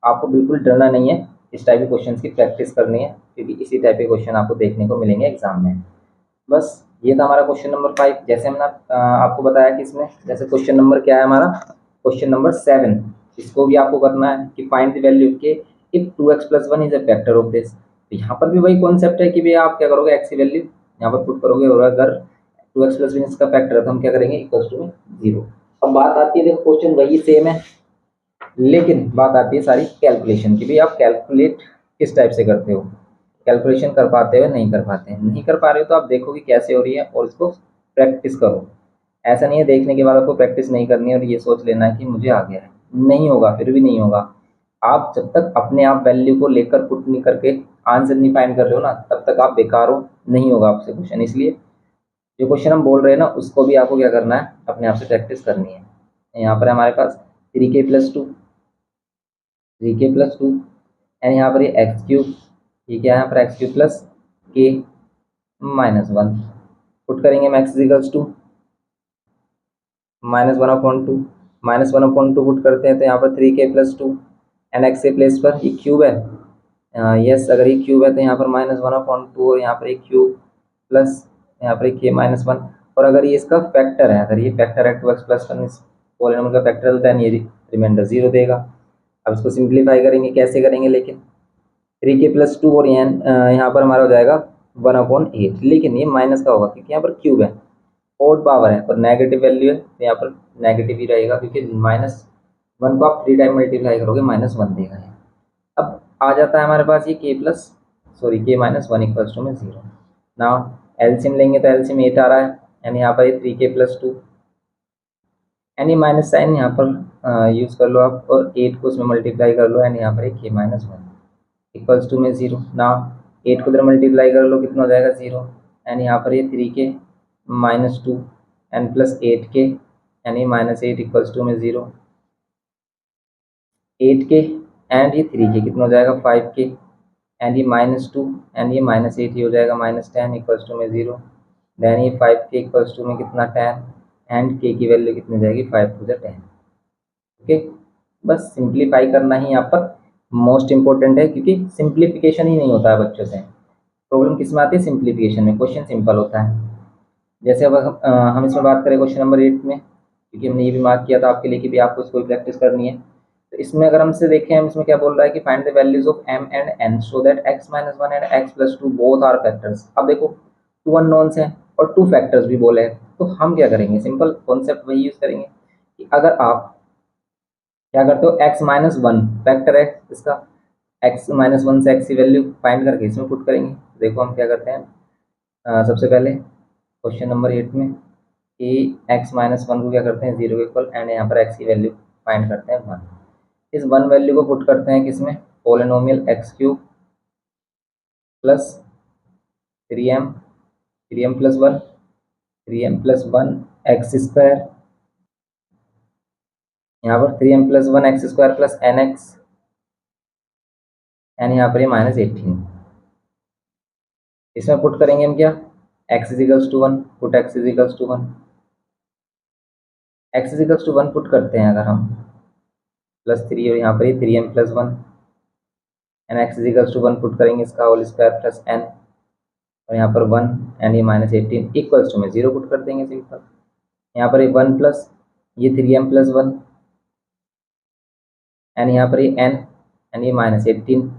आपको बिल्कुल डरना नहीं है, इस टाइप के क्वेश्चन की प्रैक्टिस करनी है, क्योंकि इसी टाइप के क्वेश्चन आपको देखने को मिलेंगे एग्जाम में। बस ये था हमारा क्वेश्चन नंबर 5। जैसे हमने आपको बताया कि इसमें जैसे क्वेश्चन नंबर क्या है हमारा, क्वेश्चन नंबर 7, इसको भी आपको करना है कि find the value K if 2x + 1 is a factor of this. तो यहाँ पर भी वही कॉन्सेप्ट है कि भैया आप क्या करोगे x की वैल्यू यहाँ पर पुट करोगे, और अगर 2x + 1 इसका फैक्टर है तो हम क्या करेंगे = में 0। अब बात आती है, देखो क्वेश्चन वही सेम है, लेकिन बात आती है सारी कैलकुलेशन की भी। आप कैलकुलेट किस टाइप से करते हो, कैलकुलेशन कर पाते हो नहीं कर पाते हैं। नहीं कर पा रहे हो तो आप देखो कि कैसे हो रही है और इसको प्रैक्टिस करो। ऐसा नहीं है देखने के बाद आपको प्रैक्टिस नहीं करनी है और ये सोच लेना है कि मुझे आ गया है, नहीं होगा, फिर भी नहीं होगा। आप जब तक अपने आप वैल्यू को लेकर पुट नहीं करके आंसर नहीं फाइंड कर रहे हो ना, तब तक आप बेकार हो, नहीं होगा आपसे क्वेश्चन। इसलिए जो क्वेश्चन हम बोल रहे हैं ना उसको भी आपको क्या करना है, अपने आप से प्रैक्टिस करनी है। यहाँ पर हमारे पास 3k+2, 3k+2 एंड यहाँ पर ये x³ ये क्या है, यहाँ पर x³ प्लस k -1 पुट करेंगे हम x इक्वल्स टू -1/2, -1/2 पुट करते हैं तो यहाँ पर 3k+2 एंड x के प्लेस पर ये क्यूब है, यस अगर ये क्यूब है तो यहाँ पर -1/2 और यहाँ पर एक क्यूब प्लस यहाँ पर k-1, और अगर ये इसका फैक्टर है, अगर ये फैक्टर है 2x+1 इस पॉलिनोमियल का फैक्टर होता है, ये रिमाइंडर 0 देगा। अब इसको सिंप्लीफाई करेंगे, कैसे करेंगे, लेकिन 3k+2 और यहाँ पर हमारा हो जाएगा 1/8, लेकिन ये माइनस का होगा क्योंकि यहाँ पर क्यूब है, ओड पावर है और नेगेटिव वैल्यू है तो यहाँ पर नेगेटिव ही रहेगा, क्योंकि -1 को आप 3 टाइम मल्टीप्लाई करोगे -1 देगा ये। अब आ जाता है हमारे पास ये k-1 इक्वल्स टू में 0। नाउ एलसीएम लेंगे तो एलसीएम 8 आ रहा है एंड यहाँ पर ये 3k+2 एंड ये माइनस साइन यहाँ पर यूज़ कर लो आप और 8 को उसमें मल्टीप्लाई कर लो एंड यहाँ पर k-1 इक्वल्स टू में 0। नाउ 8 को इधर मल्टीप्लाई कर लो, कितना हो जाएगा 0 एंड यहाँ पर ये 3k-2 and plus 8k and ये -8 इक्वल्स टू में 0, 8k एंड ये 3k कितना हो जाएगा 5k एंड ये -2 एंड ये -8 ही हो जाएगा -10 इक्वल्स टू में 0, देन ये 5k इक्वल्स टू में कितना 10 एंड k की वैल्यू कितनी हो जाएगी 5 to the 10। ओके, बस सिंप्लीफाई करना ही यहाँ पर मोस्ट इंपॉर्टेंट है, क्योंकि सिंप्लीफिकेशन ही नहीं होता है बच्चों से। प्रॉब्लम किस में आती है, सिंप्लीफिकेशन में। क्वेश्चन सिंपल होता है। जैसे अब हम इसमें बात करें क्वेश्चन नंबर 8 में, क्योंकि हमने ये भी मार्क किया था आपके लिए कि भी आपको इसको प्रैक्टिस करनी है। तो इसमें अगर हमसे देखें, हम इसमें क्या बोल रहा है कि find the values of m and n so that x-1 and x+2 both are factors. अब देखो 2 अननोन्स हैं और 2 फैक्टर्स भी बोले हैं, तो हम क्या करेंगे, सिंपल कॉन्सेप्ट वही यूज करेंगे कि अगर आप क्या करते हो, x-1 फैक्टर है इसका, x-1 से x की वैल्यू फाइंड करके इसमें पुट करेंगे। देखो हम क्या करते हैं, सबसे पहले क्वेश्चन नंबर 8 में कि x-1 को क्या करते हैं 0 के इक्वल एंड यहाँ पर x की वैल्यू फाइंड करते हैं 1। इस 1 वैल्यू को पुट करते हैं किसमें, polynomial x³ plus 3m+1 x², यहाँ पर 3m+1 x² plus nx and यहाँ पर ये -18। इसमें पुट करेंगे हम क्या, x equals to 1, put x equals to 1, x equals to 1 put करते हैं अगर हम +3 और यहाँ पर ये 3m+1 and x equals to 1 put करेंगे इसका होल स्क्वायर प्लस n और यहाँ पर 1 एंड ये -18 इक्वल्स टू में 0 पुट कर देंगे सिंपल। यहाँ पर ये 1 प्लस ये 3m+1 एंड यहाँ पर ये n एंड ये -18।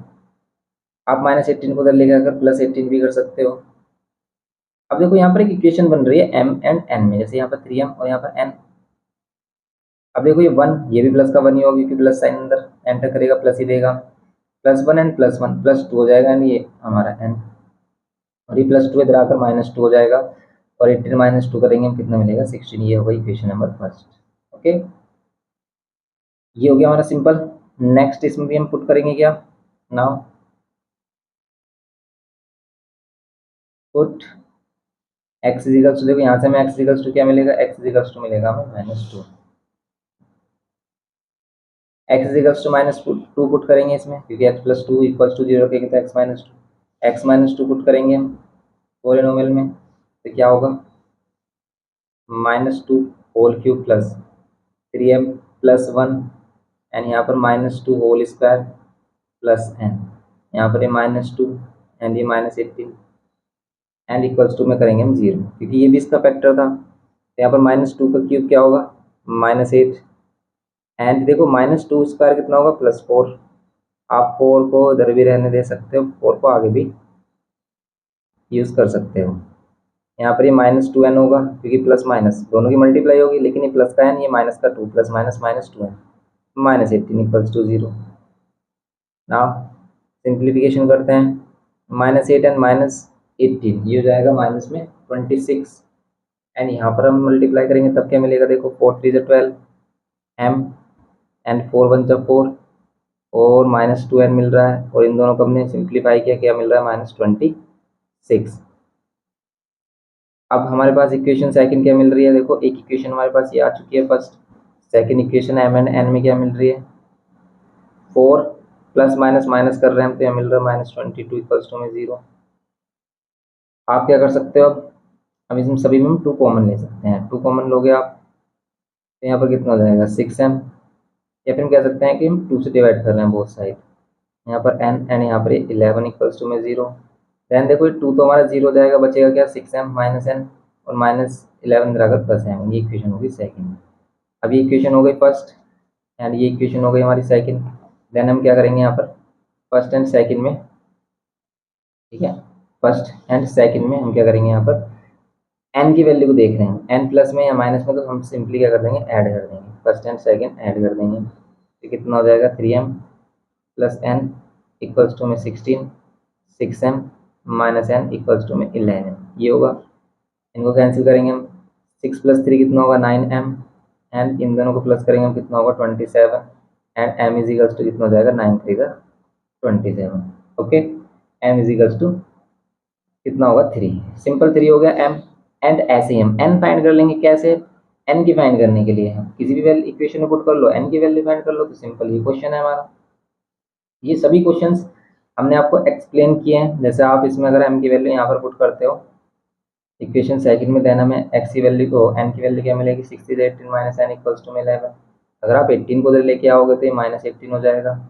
आप -18 को उधर लेकर अगर +18 भी कर सकते हो। अब देखो यहाँ पर एक इक्वेशन बन रही है m एंड n में, जैसे यहाँ पर 3m और यहाँ पर n। अब देखो ये 1, ये भी प्लस का 1 ही होगा क्योंकि प्लस साइन अंदर एंटर करेगा, प्लस ही देगा, +1 एंड +1 +2 हो जाएगा एंड ये हमारा n और ये +2 इधर आकर -2 हो जाएगा और 18 -2 करेंगे हम, कितना मिलेगा 16। ये होगा इक्वेशन नंबर फर्स्ट। ओके, ये हो गया हमारा सिंपल। नेक्स्ट इसमें भी हम पुट करेंगे क्या, now put x equals to, देखो यहाँ से हमें x इजिकल्स टू क्या मिलेगा, x इजिकल्स टू मिलेगा हमें -2, x इजिकल्स टू -2 पुट करेंगे इसमें, क्योंकि x+2 इक्वल्स टू 0 रखेंगे तो x-2 पुट करेंगे हम पॉलिनोमियल में, तो क्या होगा -2 whole cube plus 3m+1 and यहाँ पर -2 होल स्क्वायर प्लस n, यहाँ पर ये -2 एंड ये -18 एंड इक्वल्स टू में करेंगे हम 0, क्योंकि ये भी इसका फैक्टर था। तो यहाँ पर -2 का क्यूब क्या होगा -8 एंड देखो -2 स्क्वायर कितना होगा +4। आप 4 को इधर भी रहने दे सकते हो, 4 को आगे भी यूज़ कर सकते हो। यहाँ पर ये -2n होगा क्योंकि प्लस माइनस दोनों की मल्टीप्लाई होगी, लेकिन ये प्लस का n, ये माइनस का 2, plus minus -2n, -18 equals to 0। Now simplification करते हैं, -8 एंड -18 ये हो जाएगा माइनस में 26 एंड यहाँ पर हम मल्टीप्लाई करेंगे तब क्या मिलेगा, देखो 4 3 12 m एंड 4 1 4 और -2n मिल रहा है और इन दोनों को हमने सिंप्लीफाई किया, क्या मिल रहा है -26। अब हमारे पास इक्वेशन सेकंड क्या मिल रही है, देखो एक इक्वेशन हमारे पास ये आ चुकी है first, second equation m and n में क्या मिल रही है 4, प्लस माइनस माइनस कर रहे हैं तो यहाँ मिल रहा है -22 इक्वल्स टू में 0। आप क्या कर सकते हो, अब इसमें सभी में हम 2 कॉमन ले सकते हैं, 2 कॉमन लोगे आप तो यहाँ पर कितना हो जाएगा 6m, या फिर हम कह सकते हैं कि हम 2 से डिवाइड कर रहे हैं बोथ साइड, यहाँ पर n एंड यहाँ पर 11 इक्वल्स टू में 0। देन देखो 2 तो हमारा 0 हो जाएगा, बचेगा क्या 6m माइनस n और -11 इधर आकर प्लस m, ये इक्वेशन होगी सेकंड। अब ये इक्वेशन हो गई फर्स्ट एंड ये इक्वेशन हो गई हमारी सेकंड। देन हम क्या करेंगे यहाँ पर फर्स्ट एंड सेकंड में, ठीक है, फर्स्ट एंड सेकंड में हम क्या करेंगे यहाँ पर n की वैल्यू को देख रहे हैं, n प्लस में या माइनस में, तो हम सिंपली क्या कर देंगे ऐड कर देंगे, फर्स्ट एंड सेकंड ऐड कर देंगे तो कितना हो जाएगा 3m plus n equals to में 16, 6m minus n equals to में 11, ये होगा। इनको कैंसिल करेंगे हम, 6 प्लस 3 कितना होगा 9m एंड इन दोनों को प्लस करेंगे हम कितना होगा 27 and m is equals to कितना हो जाएगा 9 3 का 27। Okay, m is equals to कितना होगा 3, सिंपल 3 हो गया m। एंड ऐसे ही हम n फाइंड कर लेंगे, कैसे n की फाइंड करने के लिए हम किसी भी वैल्यू इक्वेशन में पुट कर लो, n की वैल्यू फाइंड कर लो, तो सिंपल ये क्वेश्चन है हमारा। ये सभी क्वेश्चंस हमने आपको एक्सप्लेन किए हैं, जैसे आप इसमें अगर m की वैल्यू यहाँ पर पुट करते हो इक्वेशन सेकंड में, देन हमें x की वैल्यू को n की वैल्यू क्या मिलेगी 6 18 माइनस n इक्वल्स टू में 11। अगर आप 18 को उधर लेके आओगे तो ये -18 हो जाएगा,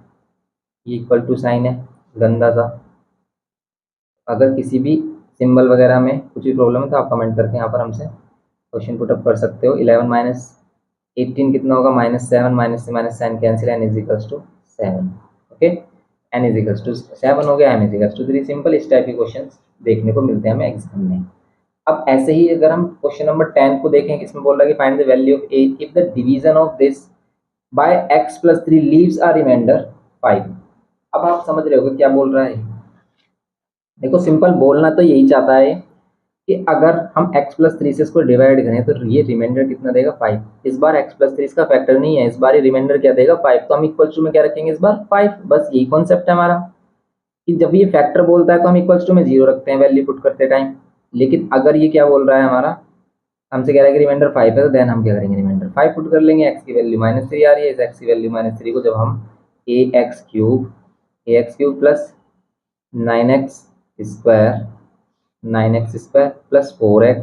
ये इक्वल टू साइन है गंदा सा। अगर किसी भी सिंबल वगैरह में कुछ भी प्रॉब्लम है तो आप कमेंट करके यहाँ पर हमसे क्वेश्चन पुटअप कर सकते हो। 11 माइनस 18 कितना होगा -7, माइनस से minus sign cancel, n is equals to 7। Okay, n is equals to 7 हो गया, m is equals to 3। Simple इस टाइप के क्वेश्चन देखने को मिलते हैं हमें एग्जाम में। अब ऐसे ही अगर हम क्वेश्चन नंबर 10 को देखें, इसमें बोल रहा है कि find the value of a if the division of this by x plus 3 leaves a remainder 5। अब आप समझ रहे होगे क्या बोल रहा है। देखो सिंपल बोलना तो यही चाहता है कि अगर हम x प्लस 3 से इसको डिवाइड करें तो ये रिमाइंडर कितना देगा 5। इस बार x प्लस 3 इसका फैक्टर नहीं है, इस बार ये रिमाइंडर क्या देगा 5, तो हम इक्वल टू में क्या रखेंगे इस बार 5। बस यही कॉन्सेप्ट है हमारा कि जब ये फैक्टर बोलता है तो हम इक्वल टू में 0 रखते हैं वैल्यू पुट करते टाइम, लेकिन अगर ये क्या बोल रहा है हमारा, हमसे कह रहा है कि रिमाइंडर 5 है, तो देन हम क्या करेंगे रिमाइंडर 5 पुट कर लेंगे। x की वैल्यू -3 आ रही है, इस x की वैल्यू -3 को जब हम ax cube plus 9x square 9x square plus 4x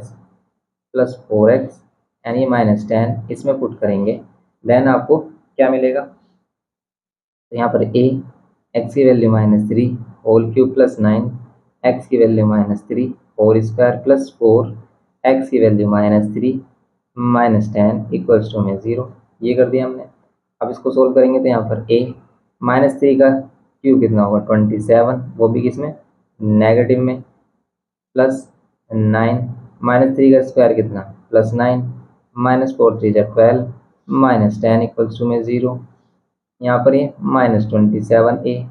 यानी -10 इसमें पुट करेंगे, देन आपको क्या मिलेगा, तो यहाँ पर a x की value -3 whole cube plus 9 x की वैल्यू -3 4 स्क्वायर प्लस 4 x की वैल्यू -3 -10 इक्वल्स टू में 0। ये कर दिया हमने। अब इसको सोल्व करेंगे तो यहाँ पर a -3 का क्यूब कितना होगा 27, वो भी किसमें नेगेटिव में, प्लस 9 -3 का स्क्वायर कितना +9 -4 3 12 -10 इक्वल्स टू में 0। यहाँ पर ये -27a,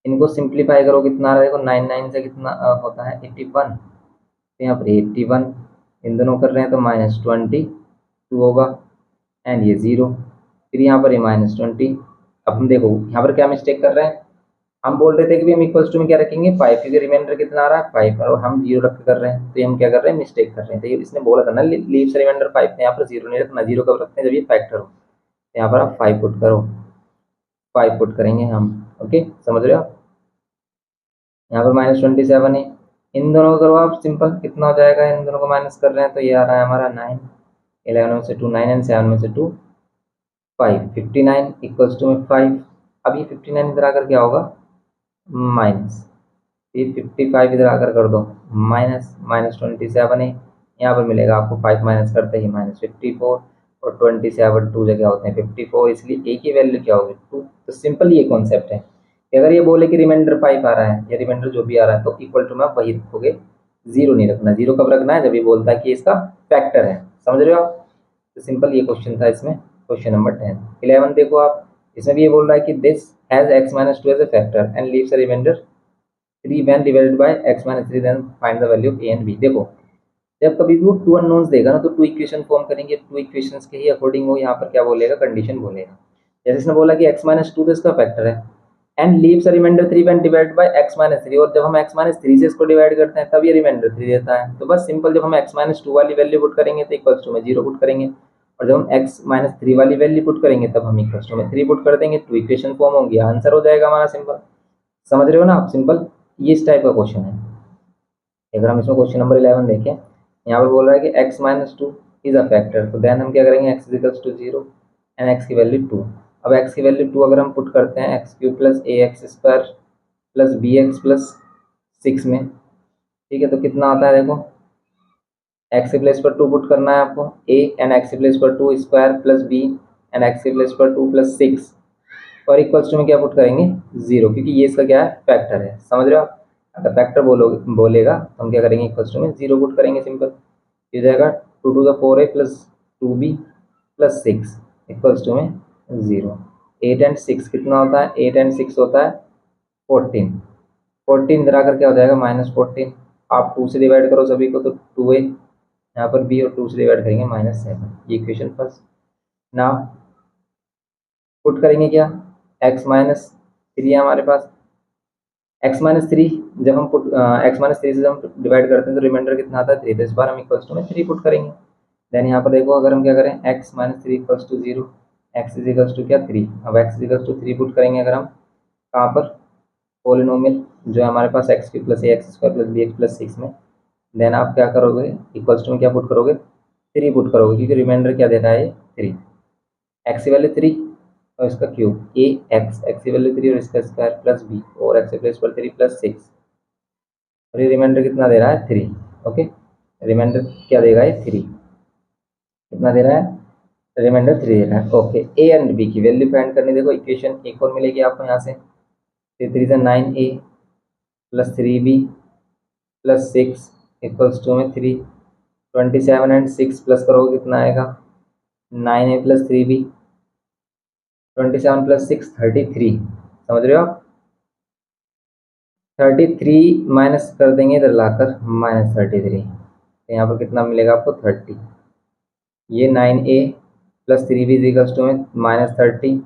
इनको सिंप्लीफाई करो कितना आ रहा है, देखो 9 9 से कितना होता है 81, तो यहाँ पर 81 इन दोनों कर रहे हैं तो -22 होगा एंड ये 0, फिर यहाँ पर ये -20। अब हम देखो यहाँ पर क्या मिस्टेक कर रहे हैं, हम बोल रहे थे कि हम इक्वल्स टू में क्या रखेंगे 5, क्योंकि रिमाइंडर कितना आ रहा है 5 और हम 0 रख कर रहे हैं, तो ये हम क्या कर रहे हैं मिस्टेक कर रहे हैं। तो ये इसने बोला था ना लीव्स रिमाइंडर 5, तो यहाँ पर 0 नहीं रखना, 0 कब रखते हैं जब ये फैक्टर हो, तो यहाँ पर आप 5 पुट करो, 5 पुट करेंगे हम। ओके, समझ रहे हो आप, यहाँ पर -27 है, इन दोनों को करो आप सिंपल, कितना हो जाएगा, इन दोनों को माइनस कर रहे हैं तो ये आ रहा है हमारा 9, 11 में से 2 9 एंड 7 में से 2 5, 59 इक्वल्स टू में 5। अब ये 59 इधर आकर क्या होगा माइनस, ये 55 इधर आकर कर दो -27 है, यहाँ पर मिलेगा आपको 5 माइनस करते ही -54 और 27 2 जगह होते हैं 54, इसलिए ए की वैल्यू क्या होगी 2। तो सिंपल ये कॉन्सेप्ट है कि अगर ये बोले कि रिमाइंडर 5 आ रहा है या रिमाइंडर जो भी आ रहा है तो इक्वल टू में आप वही रखोगे, 0 नहीं रखना। 0 कब रखना है जब ये बोलता है कि इसका फैक्टर है, समझ रहे हो आप। तो सिंपल ये क्वेश्चन था इसमें, क्वेश्चन नंबर 10। 11 देखो आप, इसमें भी ये बोल रहा है कि this has x - 2 as a factor and leaves a remainder 3 when divided by x - 3 then find the value of a and b। देखो जब कभी भी वो 2 अननोन्स देगा ना तो 2 इक्वेशन फॉर्म करेंगे, 2 इक्वेशंस के ही अकॉर्डिंग वो यहाँ पर क्या बोलेगा कंडीशन बोलेगा। जैसे इसने बोला कि x - 2 तो इसका फैक्टर है, and leaves remainder 3 when divide by x minus 3, और जब हम x माइनस 3 से इसको डिवाइड करते हैं तब ये रिमाइंडर 3 देता है। तो बस सिंपल, जब हम x माइनस 2 वाली वैल्यू पुट करेंगे तो इक्वल्स टू में 0 पुट करेंगे, और जब हम x माइनस 3 वाली वैल्यू पुट करेंगे तब हम इक्वल्स टू में 3 पुट कर देंगे, तो इक्वेशन फॉर्म होंगी, आंसर हो जाएगा हमारा सिंपल। समझ रहे हो ना आप? सिंपल ये इस टाइप का क्वेश्चन है। अगर हम इसमें क्वेश्चन नंबर 11 देखें, यहाँ पर बोल रहा है कि x माइनस 2 इज अ फैक्टर, तो देन हम क्या करेंगे, x is equals to 0 and x की वैल्यू 2। अब x की वैल्यू 2 अगर हम पुट करते हैं एक्स क्यूब प्लस ए X square plus B X plus 6 में, ठीक है, तो कितना आता है देखो, एक्स के प्लेस पर 2 पुट करना है आपको, a एंड एक्स के प्लेस पर 2 square plus b and x के प्लेस पर 2 प्लस 6, और इक्वल्स टू में क्या पुट करेंगे, 0, क्योंकि ये इसका क्या है, फैक्टर है। समझ रहे हो आप? अगर फैक्टर बोलेगा तो हम क्या करेंगे, इक्वल्स टू में 0 पुट करेंगे, सिंपल। ये जाएगा 2 to the 4a plus 2b plus 6 equals to में 0। 8 एंड 6 कितना होता है, 8 एंड 6 होता है 14। 14 इधर आकर क्या हो जाएगा, -14। आप 2 से डिवाइड करो सभी को, तो 2a यहाँ पर b, और 2 से डिवाइड करेंगे -7। ये इक्वेशन फर्स्ट। नाउ पुट करेंगे क्या, x माइनस 3 है हमारे पास, x माइनस 3 जब हम पुट x माइनस 3 से जब हम डिवाइड करते हैं तो रिमाइंडर कितना आता है, 3, तो इस बार हम इक्वल्स टू में 3 पुट करेंगे। देन यहाँ पर देखो, अगर हम क्या करें, x minus 3 equals to 0, x is equals to क्या, 3। अब x is equals to 3 put करेंगे अगर हम कहाँ पर, पोलिनोमियल जो है हमारे पास x क्यूब प्लस ए X square plus B X plus 6 में, देन आप क्या करोगे, इक्वल्स टू में क्या पुट करोगे, 3 पुट करोगे, क्योंकि रिमाइंडर क्या दे रहा है, 3, एक्स की वैल्यू 3 और इसका क्यूब, ए एक्स की वैल्यू 3 और इसका स्क्वायर प्लस बी, और एक्स के प्लेस पर 3 प्लस 6, और ये रिमाइंडर कितना दे रहा है, 3। ओके, रिमाइंडर क्या देगा, ये 3 कितना दे रहा है, रिमाइंडर 3 दे रहा है। ओके, ए एंड बी की वैल्यू फाइंड करनी, देखो इक्वेशन एक और मिलेगी आपको यहाँ से, 3 3 9a plus 3b plus 6 equals to में 3, 27 एंड 6 प्लस करोगे कितना आएगा, 9a प्लस 3b, 27 प्लस 6 33। समझ रहे हो आप? 33 माइनस कर देंगे इधर लाकर, -33, तो यहाँ पर कितना मिलेगा आपको, 30। ये 9a plus 3b equals to में -30,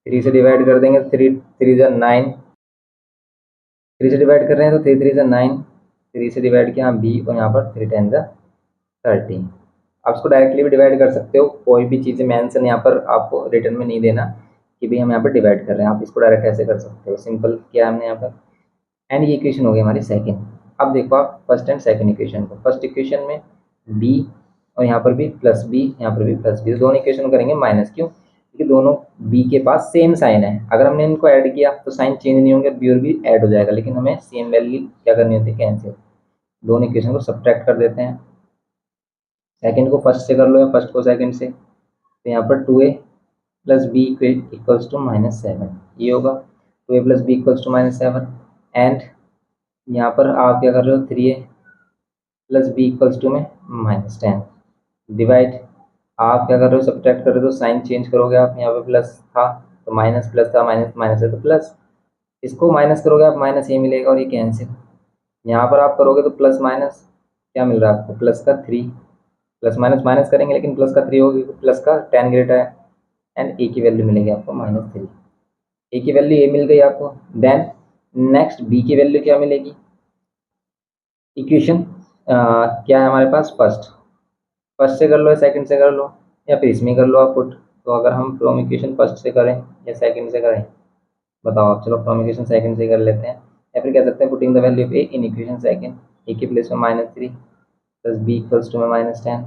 3 से डिवाइड कर देंगे, 3 3 जा 9, 3 से डिवाइड कर रहे हैं तो 3 3 जा 9, 3 से डिवाइड किया b, और यहाँ पर 3 10 जा 30। आप इसको डायरेक्टली भी डिवाइड कर सकते हो, कोई भी चीज़ें मेंशन यहाँ पर आपको रिटर्न में नहीं देना कि भाई हम यहाँ पर डिवाइड कर रहे हैं, आप इसको डायरेक्ट ऐसे कर सकते हो, सिंपल किया हमने यहाँ पर। एंड ये इक्वेशन हो गई हमारी सेकंड। अब देखो आप फर्स्ट एंड सेकंड इक्वेशन को, फर्स्ट इक्वेशन में b और यहाँ पर भी प्लस b, यहाँ पर भी प्लस b, तो दोनों इक्वेशन करेंगे माइनस, क्यों, क्योंकि दोनों b के पास सेम साइन है। अगर हमने इनको ऐड किया तो साइन चेंज नहीं होंगे, b और b ऐड हो जाएगा, लेकिन हमें सेम वैल्यू क्या करनी होती है, कैंसिल। दोनों इक्वेशन को सब्ट्रैक्ट कर देते हैं, सेकंड को फर्स्ट से कर लो या फर्स्ट को सेकंड से, तो यहाँ पर 2a plus b equals to -7, ये होगा 2a plus b equals to -7। And यहाँ पर आप क्या कर रहे हो, 3a plus b equals to में -10 डिवाइड, आप क्या कर रहे हो, सब्ट्रैक्ट कर रहे हो तो साइन चेंज करोगे आप, यहाँ पे प्लस था तो माइनस, प्लस था माइनस, माइनस है तो प्लस, इसको माइनस करोगे आप माइनस ये मिलेगा और ये कैंसिल। यहाँ पर आप करोगे तो प्लस माइनस क्या मिल रहा है आपको, प्लस का 3, प्लस माइनस माइनस करेंगे लेकिन प्लस का 3 होगी, प्लस का tan ग्रेटर है, एंड ए की वैल्यू मिलेगी आपको -3। ए की वैल्यू ए मिल गई आपको। देन नेक्स्ट बी की वैल्यू क्या मिलेगी, इक्वेशन क्या है हमारे पास, फर्स्ट, फर्स्ट से कर लो या सेकंड से कर लो या फिर इसमें कर लो आप पुट। तो अगर हम फ्रॉम इक्वेशन फर्स्ट से करें या सेकंड से करें, बताओ आप, चलो फ्रॉम इक्वेशन सेकंड से कर लेते हैं, या फिर कह सकते हैं putting the value of A in equation second, A के प्लेस में -3 प्लस बी इक्वल्स टू में -10,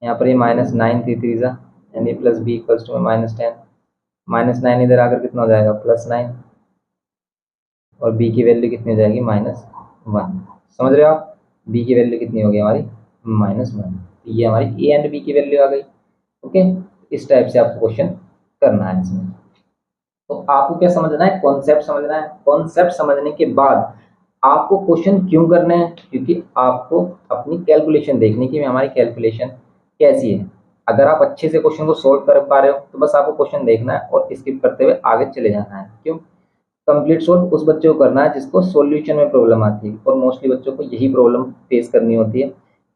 यहाँ पर ये -9 थी 3 जा, and a plus b equals to में -10, -9 इधर आकर कितना हो जाएगा, +9, और b की वैल्यू कितनी हो जाएगी, -1। समझ रहे हो आप, b की वैल्यू कितनी होगी हमारी, -1। ये हमारी ए एंड बी की वैल्यू आ गई। ओके, इस टाइप से आपको क्वेश्चन करना है इसमें। तो आपको क्या समझना है, कॉन्सेप्ट समझना है। कॉन्सेप्ट समझने के बाद आपको क्वेश्चन क्यों करने हैं, क्योंकि आपको अपनी कैलकुलेशन देखनी कि हमारी कैलकुलेशन कैसी है। अगर आप अच्छे से क्वेश्चन को सोल्व कर पा रहे हो तो बस आपको क्वेश्चन देखना है और स्किप करते हुए आगे चले जाना है। क्यों, कंप्लीट सोल्व उस बच्चे को करना है जिसको सॉल्यूशन में प्रॉब्लम आती है, और मोस्टली बच्चों को यही प्रॉब्लम फेस करनी होती है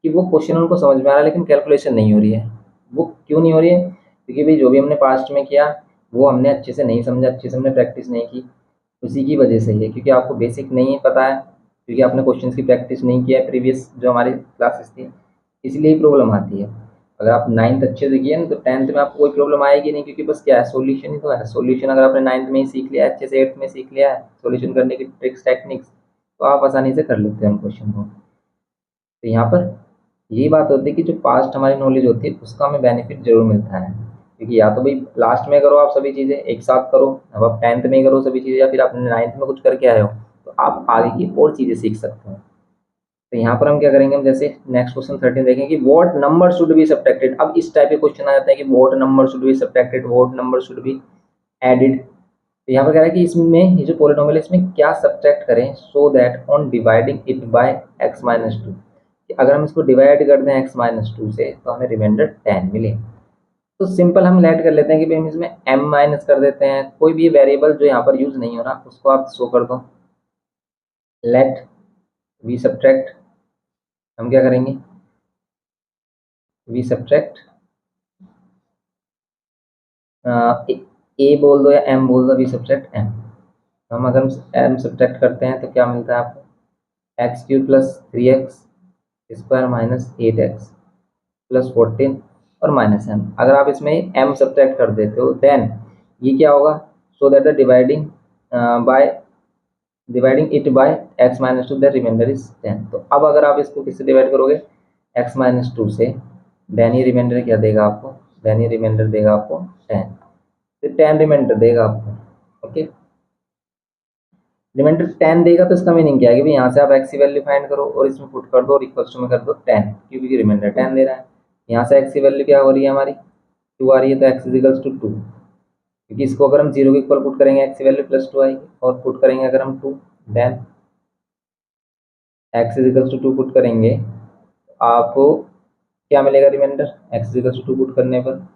कि वो क्वेश्चन उनको समझ में आ रहा है लेकिन कैलकुलेशन नहीं हो रही है। वो क्यों नहीं हो रही है, क्योंकि भाई जो भी हमने पास्ट में किया वो हमने अच्छे से नहीं समझा, अच्छे से हमने प्रैक्टिस नहीं की, उसी की वजह से ही है, क्योंकि आपको बेसिक नहीं पता है, क्योंकि आपने क्वेश्चंस की प्रैक्टिस नहीं किया है प्रीवियस जो हमारी क्लासेस थी, इसलिए ही प्रॉब्लम आती है। अगर आप नाइन्थ अच्छे से किए ना तो टेंथ में आपको कोई प्रॉब्लम आएगी नहीं, क्योंकि बस क्या है, सॉल्यूशन ही तो है। सॉल्यूशन अगर आपने नाइन्थ में ही सीख लिया है, अच्छे से एट्थ में सीख लिया है सॉल्यूशन करने की ट्रिक्स टेक्निक्स, तो आप आसानी से कर लेते हैं उन क्वेश्चन को। तो यहाँ पर यही बात होती है कि जो पास्ट हमारी नॉलेज होती है उसका हमें बेनिफिट जरूर मिलता है, क्योंकि या तो भाई लास्ट में करो आप सभी चीज़ें एक साथ करो, अब आप टेंथ में ही करो सभी चीज़ें, या फिर आपने नाइन्थ में कुछ करके आए हो तो आप आगे की और चीज़ें सीख सकते हो। तो यहाँ पर हम क्या करेंगे, हम जैसे नेक्स्ट क्वेश्चन 13 देखेंगे कि what number should be subtracted. अब इस टाइप के क्वेश्चन आ जाते हैं कि what number should be subtracted, what number should be added. तो यहाँ पर कह रहा है कि इसमें ये जो पोलिनोमियल है इसमें क्या सब्ट्रैक्ट करें so that on dividing it by x minus to, अगर हम इसको डिवाइड कर दें एक्स माइनस टू से तो हमें रिमाइंडर 10 मिले। तो सिंपल हम लेट कर लेते हैं कि भाई हम इसमें m माइनस कर देते हैं, कोई भी वेरिएबल जो यहाँ पर यूज नहीं हो रहा उसको आप शो कर दो। लेट वी सब्ट्रैक्ट, हम क्या करेंगे, वी सब्ट्रैक्ट ए बोल दो या m बोल दो, वी सब्ट्रैक्ट m। हम अगर m सब्ट्रैक्ट करते हैं तो क्या मिलता है आपको, x cube plus 3x square minus 8x plus 14 और माइनस m। अगर आप इसमें m सब्ट्रैक्ट कर देते हो देन ये क्या होगा, so that the by dividing it by x minus two the remainder is 10। तो अब अगर आप इसको किससे डिवाइड करोगे, एक्स माइनस टू से, देन ये रिमाइंडर क्या देगा आपको, देन ये रिमाइंडर देगा आपको 10, तो 10 रिमाइंडर देगा आपको। ओके, रिमाइंडर 10 देगा तो इसका मीनिंग क्या है कि भाई यहाँ से आप एक्स की वैल्यू फाइंड करो और इसमें पुट कर दो और इक्वल्स टू में कर दो 10, क्योंकि रिमाइंडर 10 दे रहा है। यहाँ से एक्स की वैल्यू क्या हो रही है हमारी, 2 आ रही है, तो एक्स इज इक्वल्स टू 2, क्योंकि इसको अगर हम 0 के इक्वल पुट करेंगे एक्स की वैल्यू प्लस 2 आएगी, और पुट करेंगे अगर हम 2, then x is equals to 2 put करेंगे आपको क्या मिलेगा, remainder x is equals to 2 put करने पर,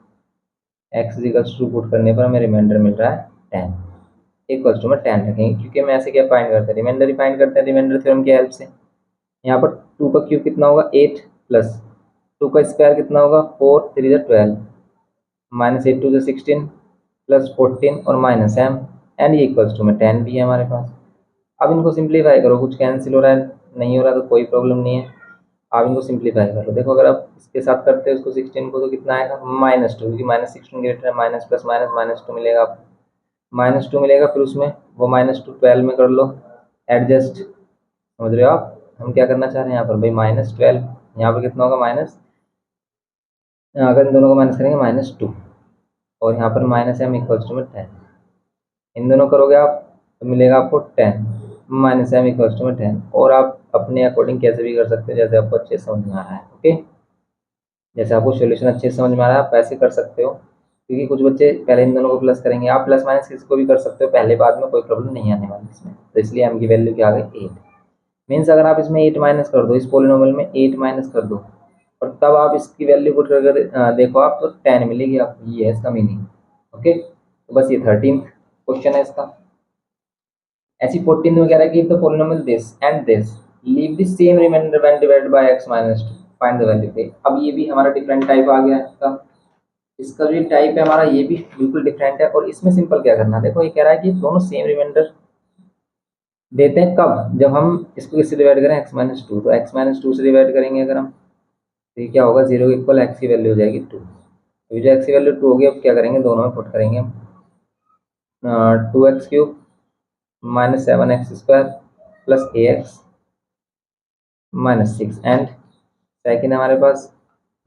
x is equals to 2 put करने पर हमें रिमाइंडर मिल रहा है 10, इक्वल्स टू में 10 रखेंगे, क्योंकि हम ऐसे क्या फाइंड करते हैं, रिमाइंडर ही फाइंड करते हैं रिमाइंडर थ्योरम की हेल्प से। यहाँ पर 2 का क्यूब कितना होगा 8 प्लस 2 का स्क्वायर कितना होगा 4 3 12 माइनस 8 2 16 प्लस 14 और माइनस m, एंड ये इक्वल्स टू में 10 भी है हमारे पास। अब इनको सिंप्लीफाई करो, कुछ कैंसिल हो रहा है नहीं हो रहा तो कोई प्रॉब्लम नहीं है, आप इनको सिंप्लीफाई कर लो। देखो अगर आप इसके साथ करते हो इसको 16 को तो कितना आएगा माइनस टू, क्योंकि माइनस 16 ग्रेटर है, minus plus minus minus two मिलेगा आपको, माइनस टू मिलेगा, फिर उसमें वो माइनस टू 12 में कर लो एडजस्ट, समझ रहे हो आप हम क्या करना चाह रहे हैं यहाँ पर, भाई माइनस 12 यहाँ पर कितना होगा माइनस, अगर इन दोनों को माइनस करेंगे माइनस टू, और यहाँ पर माइनस m इक्वल्स टू में 10, इन दोनों करोगे आप तो मिलेगा आपको 10 माइनस m इक्वल्स टू में 10, और आप अपने अकॉर्डिंग कैसे भी कर सकते हो जैसे आपको अच्छे समझ में आ रहा है। ओके, जैसे आपको सोल्यूशन अच्छे से समझ में आ रहा है आप ऐसे कर सकते हो, क्योंकि कुछ बच्चे पहले इन दोनों को प्लस करेंगे, आप प्लस माइनस किसी को भी कर सकते हो पहले बाद में, कोई प्रॉब्लम नहीं आने वाली इसमें। तो इसलिए m की वैल्यू क्या आ गई 8, मीन्स अगर आप इसमें 8 माइनस कर दो, इस पोलिनोमियल में 8 माइनस कर दो और तब आप इसकी वैल्यू पुट करके देखो आप तो 10 मिलेगी आपको, ये है इसका मीनिंग। ओके, तो बस ये 13th क्वेश्चन है इसका। ऐसी 14 में कह रहा है कि the polynomial this and this leave the same remainder when divided by x minus two, find the value p. अब ये भी हमारा डिफरेंट टाइप आ गया है इसका, इसका जो टाइप है हमारा ये भी बिल्कुल डिफरेंट है, और इसमें सिंपल क्या करना है, देखो ये कह रहा है कि दोनों सेम रिमाइंडर देते हैं कब, जब हम इसको किससे डिवाइड करें x माइनस टू, तो x माइनस टू से डिवाइड करेंगे अगर हम, तो ये क्या होगा 0 के इक्वल x की वैल्यू हो जाएगी 2, तो जो x की वैल्यू 2 होगी अब क्या करेंगे दोनों में पुट करेंगे हम, 2x cube minus 7x square plus ax minus 6, and second हमारे पास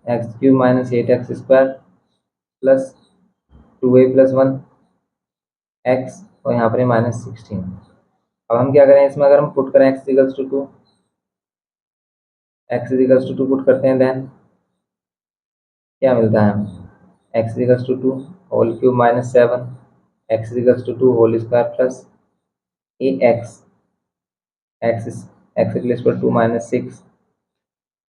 X cube minus 8x square plus 2a plus 1 X, और यहाँ पर माइनस 16। अब हम क्या करें इसमें, अगर हम पुट करें x equals to 2, x equals to 2 put करते हैं, देन क्या मिलता है हमें, x equals to 2 whole cube minus 7 x equals to 2 whole square plus A x, x x equals to 2 minus 6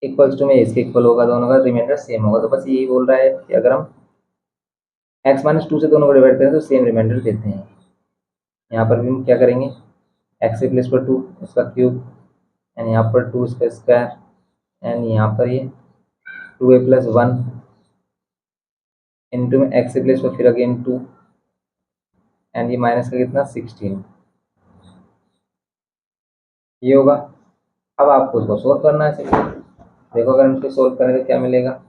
equals to में इसके इक्वल होगा, दोनों का रिमाइंडर सेम होगा। तो बस यही बोल रहा है कि अगर हम एक्स माइनस टू से दोनों को डिवाइड करें तो सेम रिमाइंडर देते हैं। यहाँ पर भी हम क्या करेंगे, एक्स प्लस पर 2 उसका क्यूब, एंड यहाँ पर 2 इसका स्क्वायर, एंड यहाँ पर ये 2a प्लस 1 इंटू में एक्स प्लस पर फिर अगेन 2 एंड ये माइनस का कितना 16 ये होगा। अब आपको इसको सोल्व करना है सिंपल। देखो अगर हम इसको सोल्व करें तो क्या मिलेगा,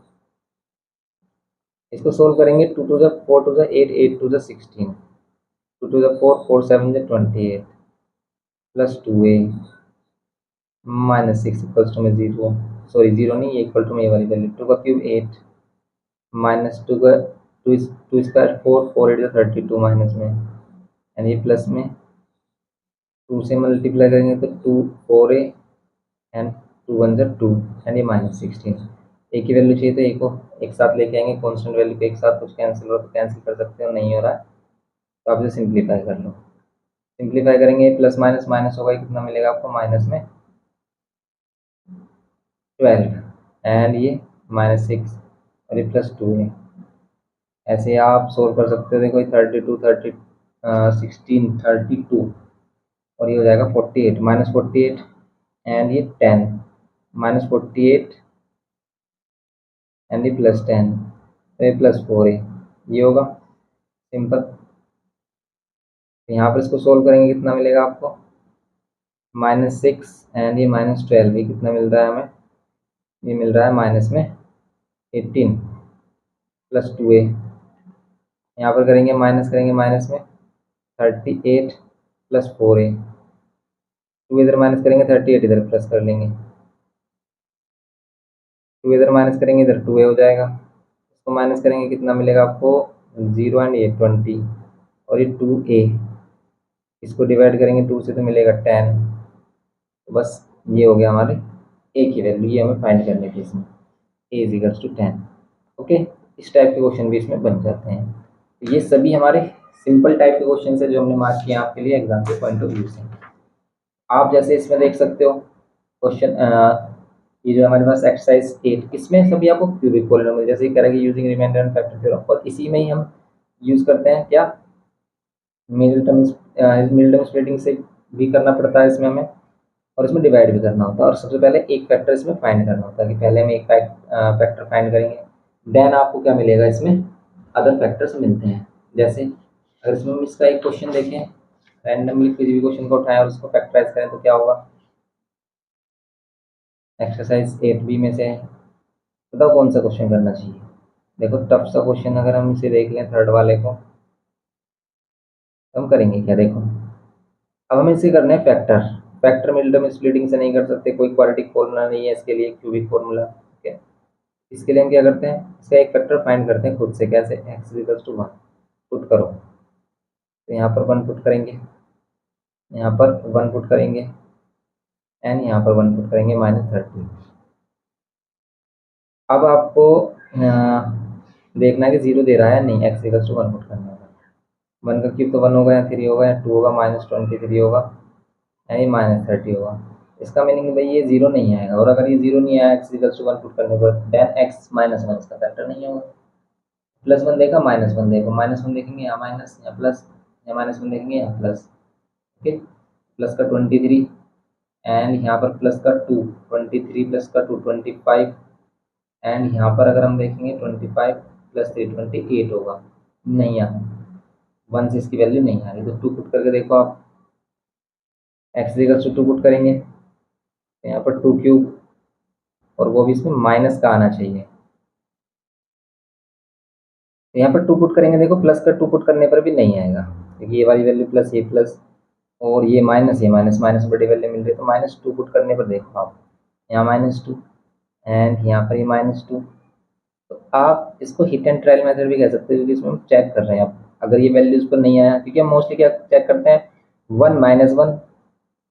इसको सोल्व करेंगे 2 to the 4 to the 8 8 to the 16 2 to the 4 4 7 the 28 plus 2a minus 6 equals to में 0, सॉरी 0 नहीं, ये इक्वल टू में ये वाली वैल्यू 2 का क्यूब 8 माइनस 2 का 2 स्क्वायर 4 4 8 32 माइनस में एंड ये प्लस में 2 से मल्टीप्लाई करेंगे तो 2 4a एंड 2 1 ज़ा 2 एंड ये माइनस 16। एक ही वैल्यू चाहिए तो एक को एक साथ लेके आएंगे, कॉन्स्टेंट वैल्यू के एक साथ कुछ कैंसिल हो तो कैंसिल कर सकते हो, नहीं हो रहा है तो आप इसे सिंप्लीफाई कर लो। सिंप्लीफाई करेंगे प्लस माइनस माइनस होगा, कितना मिलेगा आपको माइनस में 12 एंड ये माइनस 6 और ये प्लस 2 है। ऐसे आप सोल्व कर सकते हो। देखो 32 30 16 32 और ये हो जाएगा 48 माइनस 48 एंड ये 10 माइनस 48 एंड ये प्लस 10 तो ये प्लस 4 है, ये होगा सिंपल। यहाँ पर इसको सोल्व करेंगे कितना मिलेगा आपको माइनस 6 एंड ये माइनस 12, ये कितना मिल रहा है हमें, ये मिल रहा है माइनस में 18 प्लस 2a। यहाँ पर करेंगे माइनस में 38 प्लस 4a, 2 इधर माइनस करेंगे 38 इधर प्लस कर लेंगे, 2 इधर माइनस करेंगे इधर 2a हो जाएगा। इसको माइनस करेंगे कितना मिलेगा आपको 0 एंड ये 20 और ये 2a, इसको डिवाइड करेंगे 2 से तो मिलेगा 10। तो बस ये हो गया हमारे a की वैल्यू, ये हमें फाइंड करनी थी इसमें a is equals to 10। Okay, इस टाइप के क्वेश्चन भी इसमें बन जाते हैं। तो ये सभी हमारे सिंपल टाइप के क्वेश्चन है जो हमने मार्क किए आपके लिए एग्जाम के पॉइंट ऑफ व्यू से। आप जैसे इसमें देख सकते हो क्वेश्चन, ये जो हमारे पास एक्सरसाइज 8, इसमें सभी आपको क्यूबिक पॉलिनोमियल जैसे ही करेंगे using remainder and factor theorem, और इसी में ही हम यूज करते हैं क्या मिडिल टर्म स्प्लिटिंग से भी करना पड़ता है इसमें हमें, और इसमें डिवाइड भी करना होता है। और सबसे पहले एक फैक्टर इसमें फाइंड करना होता है कि पहले हम एक फैक्टर फाइंड करेंगे, देन आपको क्या मिलेगा इसमें अदर फैक्टर्स मिलते हैं। जैसे अगर इसमें हम इसका एक क्वेश्चन देखें, रैंडमली किसी भी क्वेश्चन को उठाएं और उसको फैक्टराइज करें तो क्या होगा, एक्सरसाइज 8b में से बताओ कौन सा क्वेश्चन करना चाहिए। देखो टफ सा क्वेश्चन, अगर हम इसे देख लें थर्ड वाले को तो हम करेंगे क्या, देखो अब हमें इसे करना है factor. Factor middle term splitting से नहीं कर सकते, कोई क्वाड्रेटिक फॉर्मूला नहीं है इसके लिए, क्यूबिक फॉर्मूला। ठीक है, इसके लिए हम क्या करते हैं, इसका एक फैक्टर फाइंड करते हैं खुद से। कैसे, एक्स इक्वल्स टू 1 पुट करो, तो यहाँ पर 1 पुट करेंगे, यहाँ पर 1 पुट करेंगे एंड यहाँ पर 1 पुट करेंगे माइनस 30। अब आपको देखना है कि 0 दे रहा है नहीं, एक्स इक्वल्स टू 1 पुट करना होगा। 1 का क्यूब तो 1 होगा या 3 होगा या 2 होगा, माइनस 23 होगा यानी माइनस 30 होगा। इसका मीनिंग भाई ये 0 नहीं आएगा, और अगर ये 0 नहीं आया एक्स इक्वल्स टू 1 पुट करने पर, देन एक्स माइनस 1 इसका फैक्टर नहीं होगा। प्लस 1 देखा माइनस 1 देखो, माइनस 1 देखेंगे यहाँ माइनस, यहाँ प्लस, या माइनस 1 देखेंगे यहाँ प्लस। ओके, प्लस का 23 एंड यहाँ पर प्लस का 2, 23 प्लस का 2 25 एंड यहाँ पर अगर हम देखेंगे 25 प्लस 3 28 होगा। नहीं यहाँ 1 से इसकी वैल्यू नहीं आ रही, तो 2 पुट करके देखो आप, एक्स इक्वल्स टू 2 पुट करेंगे तो यहाँ पर 2 क्यूब, और वो भी इसमें माइनस का आना चाहिए। तो यहाँ पर 2 पुट करेंगे, देखो प्लस का 2 पुट करने पर भी नहीं आएगा क्योंकि ये वाली वैल्यू प्लस, ये प्लस और ये माइनस माइनस बड़ी वैल्यू मिल रही है, तो माइनस 2 पुट करने पर देखो आप यहाँ माइनस 2 एंड यहाँ पर ये माइनस 2। तो आप इसको हिट एंड ट्रायल मेथड भी कह सकते हो क्योंकि इसमें हम चेक कर रहे हैं। आप अगर ये वैल्यूज पर नहीं आया, क्योंकि हम मोस्टली क्या चेक करते हैं 1 माइनस 1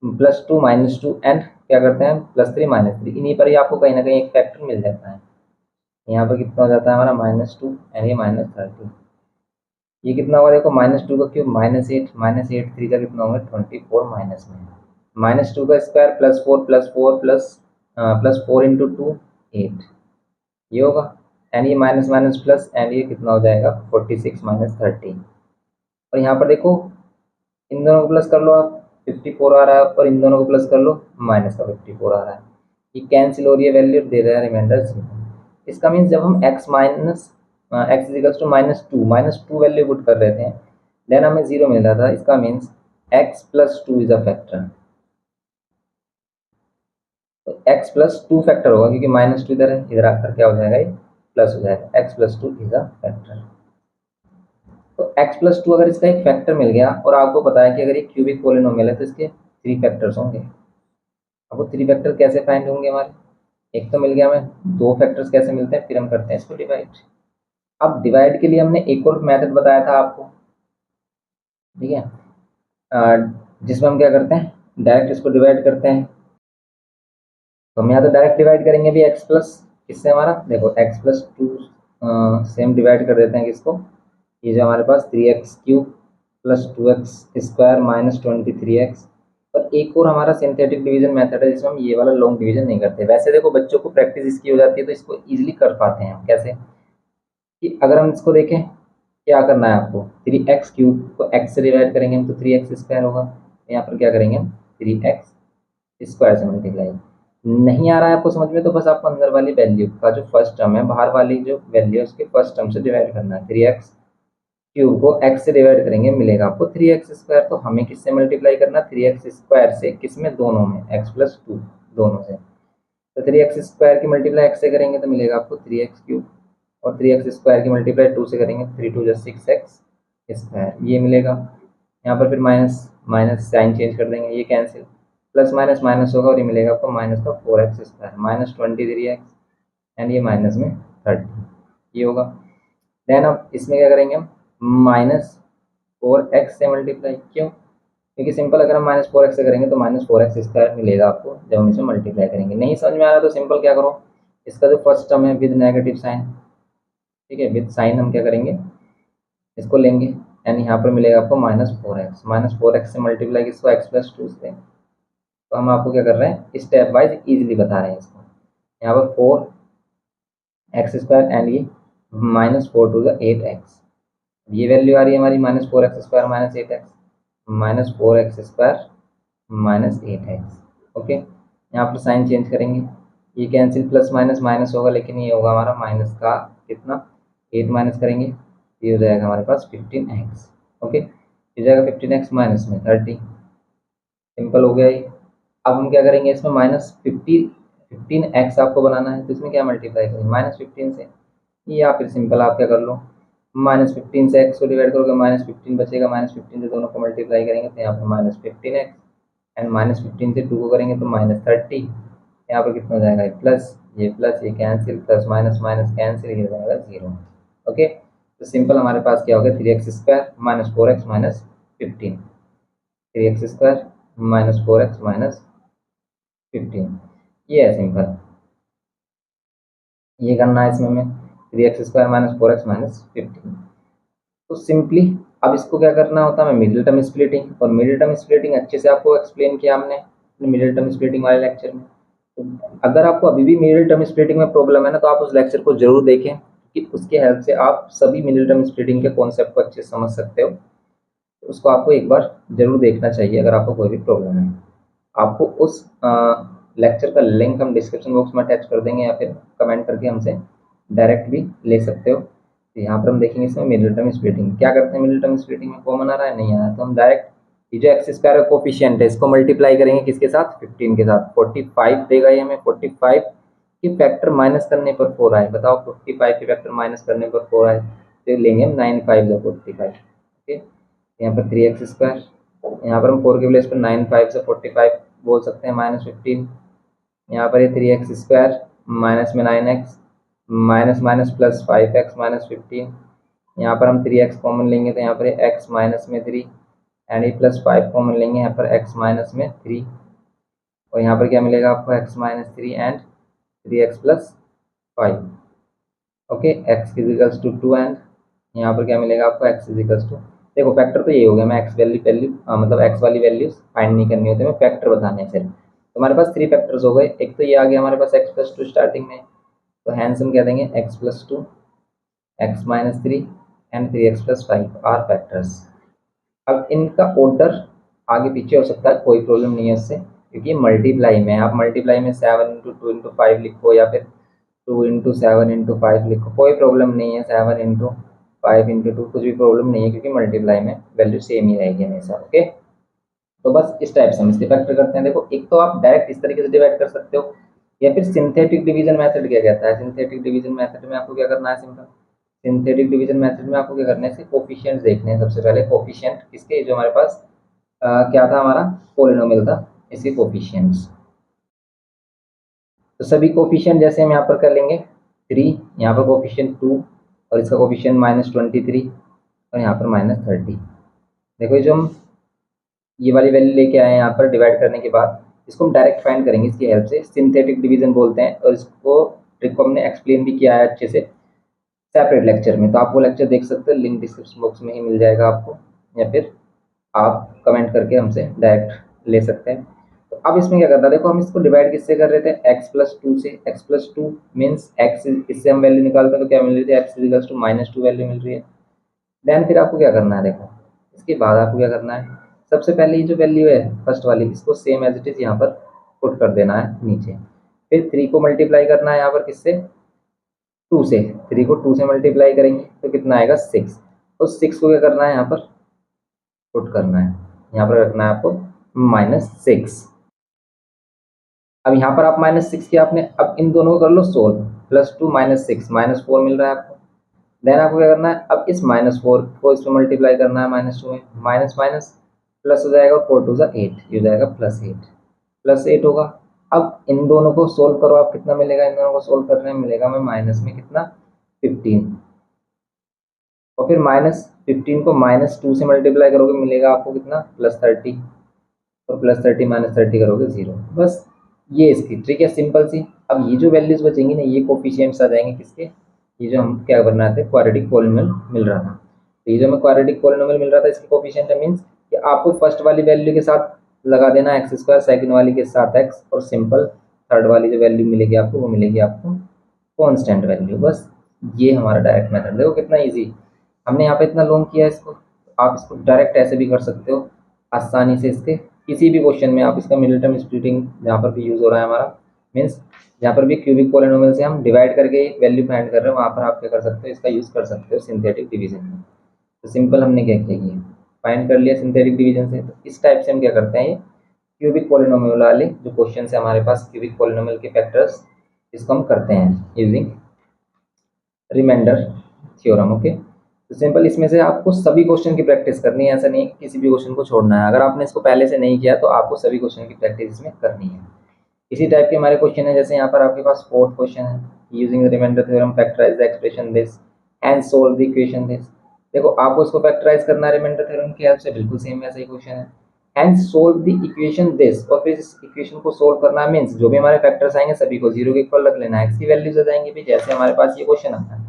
प्लस 2 माइनस 2 एंड क्या करते हैं प्लस 3 माइनस 3, इन्हीं पर ही आपको कहीं ना कहीं एक फैक्टर मिल जाता है। यहाँ पर कितना हो जाता है हमारा माइनस 2 एंड ये माइनस 30। ये कितना होगा देखो, माइनस 2 का क्यूब माइनस 8 3 का कितना होगा 24 माइनस में माइनस 2 का square plus 4 plus 4 plus 4 into 2 8, ये होगा एंड ये माइनस माइनस प्लस एंड ये कितना हो जाएगा 46 माइनस 30। और यहाँ पर देखो इन दोनों को प्लस कर लो आप, 54 आ रहा है, और इन दोनों को प्लस कर लो माइनस का 54 आ रहा है। ये कैंसिल हो रही है वैल्यू, दे रहा है रिमाइंडर 0। इसका मीन्स जब हम x equals to minus two value put कर रहे थे देन हमें 0 मिल रहा था, इसका means x+2 is a factor. तो x+2 फैक्टर होगा क्योंकि -2 इधर है, इधर आकर क्या हो जाएगा, ये प्लस हो जाएगा। x+2 is a factor. तो x+2 अगर इसका एक फैक्टर मिल गया, और आपको पता है कि अगर ये क्यूबिक पॉलिनोमियल है तो इसके 3 फैक्टर्स होंगे। अब वो 3 फैक्टर कैसे फाइंड होंगे हमारे, एक तो मिल गया हमें, 2 फैक्टर्स कैसे मिलते हैं, फिर हम करते हैं इसको डिवाइड। अब डिवाइड के लिए हमने एक और मेथड बताया था आपको, ठीक है, जिसमें हम क्या करते हैं, डायरेक्ट इसको डिवाइड करते हैं। तो हम यहाँ तो डायरेक्ट डिवाइड करेंगे अभी x प्लस, किससे हमारा, देखो x+2 सेम डिवाइड कर देते हैं किसको, ये जो हमारे पास 3x³ plus 2x² minus 23x। और एक और हमारा सिंथेटिक डिवीजन मेथड है जिसमें हम ये वाला लॉन्ग डिवीजन नहीं करते। वैसे देखो बच्चों को प्रैक्टिस इसकी हो जाती है तो इसको इजीली कर पाते हैं हम। कैसे कि अगर हम इसको देखें, क्या करना है आपको, 3x³ को x से डिवाइड करेंगे हम तो 3x² होगा। यहाँ पर क्या करेंगे हम, 3x² से मल्टीप्लाई। नहीं आ रहा है आपको समझ में, तो बस आपको अंदर वाली वैल्यू का जो फर्स्ट टर्म है, बाहर वाली जो वैल्यू है उसके फर्स्ट टर्म से डिवाइड करना है। 3x³ को x से डिवाइड करेंगे, मिलेगा आपको 3x²। तो हमें किससे मल्टीप्लाई करना, 3x² से, किसमें, दोनों में, x+2 दोनों से। तो 3x² की मल्टीप्लाई x से करेंगे तो मिलेगा आपको 3x³, और 3x² की मल्टीप्लाई 2 से करेंगे, 3×2 = 6x², ये मिलेगा। यहाँ पर फिर माइनस माइनस साइन चेंज कर देंगे, ये कैंसिल, प्लस माइनस माइनस होगा और ये मिलेगा आपको माइनस का 4x² माइनस 23x, एंड ये माइनस में 30, ये होगा। देन अब इसमें क्या करेंगे हम, -4x से मल्टीप्लाई, क्यों, क्योंकि सिंपल अगर हम -4x से करेंगे तो -4x² मिलेगा आपको जब हम इसमें मल्टीप्लाई करेंगे। नहीं समझ में आ रहा तो सिंपल क्या करो, इसका जो फर्स्ट टर्म है विद नेगेटिव साइन, ठीक है, विद साइन हम क्या करेंगे, इसको लेंगे, एंड यहाँ पर मिलेगा आपको -4x से मल्टीप्लाई किसको, x+2 से। तो हम आपको क्या कर रहे हैं, स्टेप वाइज इजीली बता रहे हैं इसको। यहाँ पर 4x² एंड ये -4×2 = 8x, ये वैल्यू आ रही है हमारी -4x² - 8x, -4x² -8x। Okay, यहाँ पर साइन चेंज करेंगे, ये कैंसिल, प्लस माइनस माइनस होगा, लेकिन ये होगा हमारा माइनस का कितना, 8 माइनस करेंगे, ये हो जाएगा हमारे पास 15x। ओके, ये जाएगा 15x माइनस में 30, सिंपल हो गया ये। अब हम क्या करेंगे, इसमें -15x आपको बनाना है तो इसमें क्या मल्टीप्लाई करेंगे, -15 से, या फिर सिंपल आप क्या कर लो, -15 से x को डिवाइड करोगे, -15 बचेगा, -15 से दोनों को मल्टीप्लाई करेंगे तो यहाँ पर -15x, एंड -15 से 2 को करेंगे तो -30, यहाँ पर कितना हो जाएगा, प्लस, ये cancel, plus minus minus cancel, ये हो जाएगा 0। ओके, तो सिंपल हमारे पास क्या हो गया, 3x² - 4x - 15, 3x² - 4x - 15, ये है सिंपल, ये करना है इसमें हमें, 3x² - 4x - 15। तो सिंपली अब इसको क्या करना होता है, मिडिल टर्म स्प्लिटिंग, और मिडिल टर्म स्प्लिटिंग अच्छे से आपको एक्सप्लेन किया हमने मिडिल टर्म स्प्लिटिंग वाले लेक्चर में। तो अगर आपको अभी भी मिडिल टर्म स्प्लिटिंग में प्रॉब्लम है ना, तो आप उस लेक्चर को जरूर देखें कि उसके हेल्प से आप सभी मिडिल टर्म स्प्लिटिंग के कॉन्सेप्ट को अच्छे से समझ सकते हो। तो उसको आपको एक बार जरूर देखना चाहिए अगर आपको कोई भी प्रॉब्लम है। आपको उस लेक्चर का लिंक हम डिस्क्रिप्शन बॉक्स में अटैच कर देंगे, या फिर कमेंट करके हमसे डायरेक्ट भी ले सकते हो। तो यहाँ पर हम देखेंगे इसमें मिडिल टर्म स्प्लिटिंग क्या करते हैं, मिडिल टर्म स्प्लिटिंग में कॉमन आ रहा है, नहीं आ रहा है, तो हम डायरेक्ट ये जो x² का कोफिशिएंट है इसको मल्टीप्लाई करेंगे किसके साथ, 15 के साथ। 45 देगा ये हमें, 45 के फैक्टर माइनस करने पर 4 आए, बताओ 55 के फैक्टर माइनस करने पर 4 आए, तो लेंगे हम 9 5 = 45। ओके, यहाँ पर 3x², यहाँ पर हम 4 के प्लेस पर 9 5 से 45 बोल सकते हैं, -15, यहाँ पर ये 3x² माइनस में 9x, minus minus plus 5x - 15, यहाँ पर हम 3x कॉमन लेंगे तो यहाँ पर x माइनस में 3, एंड ये +5 कॉमन लेंगे, यहाँ पर x माइनस में 3, और यहाँ पर क्या मिलेगा आपको, x - 3 and 3x + 5। Okay, x = 2, and यहाँ पर क्या मिलेगा आपको, x = देखो फैक्टर तो ये हो गया, मैं x वैल्यू मतलब x वाली वैल्यूज फाइंड नहीं करनी होती, मैं फैक्टर बताने हैं सिर्फ। तो हमारे पास 3 फैक्टर्स हो गए, एक तो ये आ गया हमारे पास x+2 स्टार्टिंग में, तो हैंस हम कह देंगे x+2 x - 3 and 3x + 5 are factors. अब इनका ऑर्डर आगे पीछे हो सकता है, कोई प्रॉब्लम नहीं है इससे, क्योंकि ये मल्टीप्लाई में, आप मल्टीप्लाई में 7 × 2 × 5 लिखो, या फिर 2 × 7 × 5 लिखो, कोई प्रॉब्लम नहीं है। 7 × 5 इंटू 2 कुछ भी प्रॉब्लम नहीं है, क्योंकि मल्टीप्लाई में वैल्यू सेम ही रहेगी हमेशा। ओके, तो बस इस टाइप से हम इसके फैक्टर करते हैं। देखो, एक तो आप डायरेक्ट इस तरीके से डिवाइड कर सकते हो, या फिर सिंथेटिक डिवीजन मेथड किया जाता है। सिंथेटिक डिवीजन मेथड में आपको क्या करना है, सिंपल सिंथेटिक डिवीजन मेथड में आपको क्या करना है, कोफिशिएंट्स देखने हैं। सबसे पहले कोफिशिएंट किसके, जो हमारे पास क्या था, हमारा पॉलिनोमियल था, इसके कोफिशिएंट्स। तो सभी कोफिशिएंट जैसे हम यहाँ पर कर लेंगे, 3, यहाँ पर कोफिशिएंट 2, और इसका कोफिशिएंट -23, और यहाँ पर -30। देखो, ये जो हम ये वाली वैल्यू लेके आए हैं यहाँ पर डिवाइड करने के बाद, इसको हम डायरेक्ट फाइंड करेंगे इसकी हेल्प से। सिंथेटिक डिवीजन बोलते हैं, और इसको ट्रिक को हमने एक्सप्लेन भी किया है अच्छे से सेपरेट लेक्चर में। तो आप वो लेक्चर देख सकते हैं, लिंक डिस्क्रिप्शन बॉक्स में ही मिल जाएगा आपको, या फिर आप कमेंट करके हमसे डायरेक्ट ले सकते हैं। तो अब इसमें क्या करना है, देखो हम इसको डिवाइड किससे कर रहे थे, x+2 से। x+2 मीन्स x, इससे हम वैल्यू निकालते हैं तो क्या मिल रही थी, x = -2 वैल्यू मिल रही है। देन फिर आपको क्या करना है, देखो इसके बाद आपको क्या करना है, सबसे पहले ये जो वैल्यू है फर्स्ट वाली, इसको सेम एज इट इज यहाँ पर पुट कर देना है नीचे। फिर 3 को मल्टीप्लाई करना है यहाँ पर किससे, 2 से। 3 को 2 से मल्टीप्लाई करेंगे तो कितना आएगा, 6। तो 6 को क्या करना है, यहाँ पर पुट करना है, यहाँ पर रखना है आपको -6। अब यहाँ पर आप -6 किया आपने, अब इन दोनों को कर लो सोल्व। +2 -6 -4 मिल रहा है आपको। देन आपको क्या करना है, अब इस -4 को इसमें मल्टीप्लाई करना है -2 में, माइनस माइनस प्लस हो जाएगा, 4 2 8, ये हो जाएगा +8 होगा। अब इन दोनों को सोल्व करो, आप कितना मिलेगा, इन दोनों को सोल्व करने में मिलेगा हमें माइनस में कितना, 15। और फिर -15 को -2 से मल्टीप्लाई करोगे मिलेगा आपको कितना, +30। और +30 -30 करोगे 0। बस ये इसकी ट्रिक है, सिंपल सी। अब ये जो वैल्यूज बचेंगी ना, ये कोफिशिएंट्स आ जाएंगे किसके, ये जो हम क्या बना थे, क्वाड्रेटिक पॉलिनोमियल मिल रहा था। तो ये जो हमें क्वाड्रेटिक पॉलिनोमियल मिल रहा था, इसकी कोफिशिएंट है, मीन्स कि आपको फर्स्ट वाली वैल्यू के साथ लगा देना x², सेकंड वाली के साथ x, और सिंपल थर्ड वाली जो वैल्यू मिलेगी आपको, वो मिलेगी आपको कांस्टेंट वैल्यू। बस ये हमारा डायरेक्ट मेथड। देखो कितना इजी, हमने यहाँ पे इतना लॉन्ग किया है इसको, आप इसको डायरेक्ट ऐसे भी कर सकते हो आसानी से। इसके किसी भी क्वेश्चन में आप इसका मिडिल टर्म स्प्लिटिंग जहाँ पर भी यूज़ हो रहा है हमारा, मीन्स जहाँ पर भी क्यूबिक पॉलिनोमियल से हम डिवाइड करके वैल्यू फाइंड कर रहे हैं, वहाँ पर आप क्या कर सकते हो, इसका यूज़ कर सकते हो सिंथेटिक डिवीजन में। तो सिंपल हमने क्या किया, ये फाइंड कर लिया सिंथेटिक डिवीजन से। तो इस टाइप से हम क्या करते हैं, ये क्यूबिक पॉलिनोमियल वाले जो क्वेश्चन है हमारे पास, क्यूबिक पॉलिनोमियल के फैक्टर्स, इसको हम करते हैं यूजिंग रिमाइंडर थ्योरम। ओके, तो सिंपल इसमें से आपको सभी क्वेश्चन की प्रैक्टिस करनी है, ऐसा नहीं कि किसी भी क्वेश्चन को छोड़ना है। अगर आपने इसको पहले से नहीं किया तो आपको सभी क्वेश्चन की प्रैक्टिस इसमें करनी है। इसी टाइप के हमारे क्वेश्चन है, जैसे यहाँ पर आपके पास फोर्थ क्वेश्चन है, using the remainder theorem factorise the expression this and solve the equation this. देखो आपको इसको फैक्टराइज करना है रिमाइंडर थ्योरम की हेल्प से, बिल्कुल सेम वैसा ही क्वेश्चन है। And solve the equation this, और फिर इस इक्वेशन को सोल्व करना है, मीन्स जो भी हमारे फैक्टर्स आएंगे सभी को 0 के इक्वल रख लेना है, एक्स की वैल्यूज आ जाएंगी भी, जैसे हमारे पास ये क्वेश्चन आता है।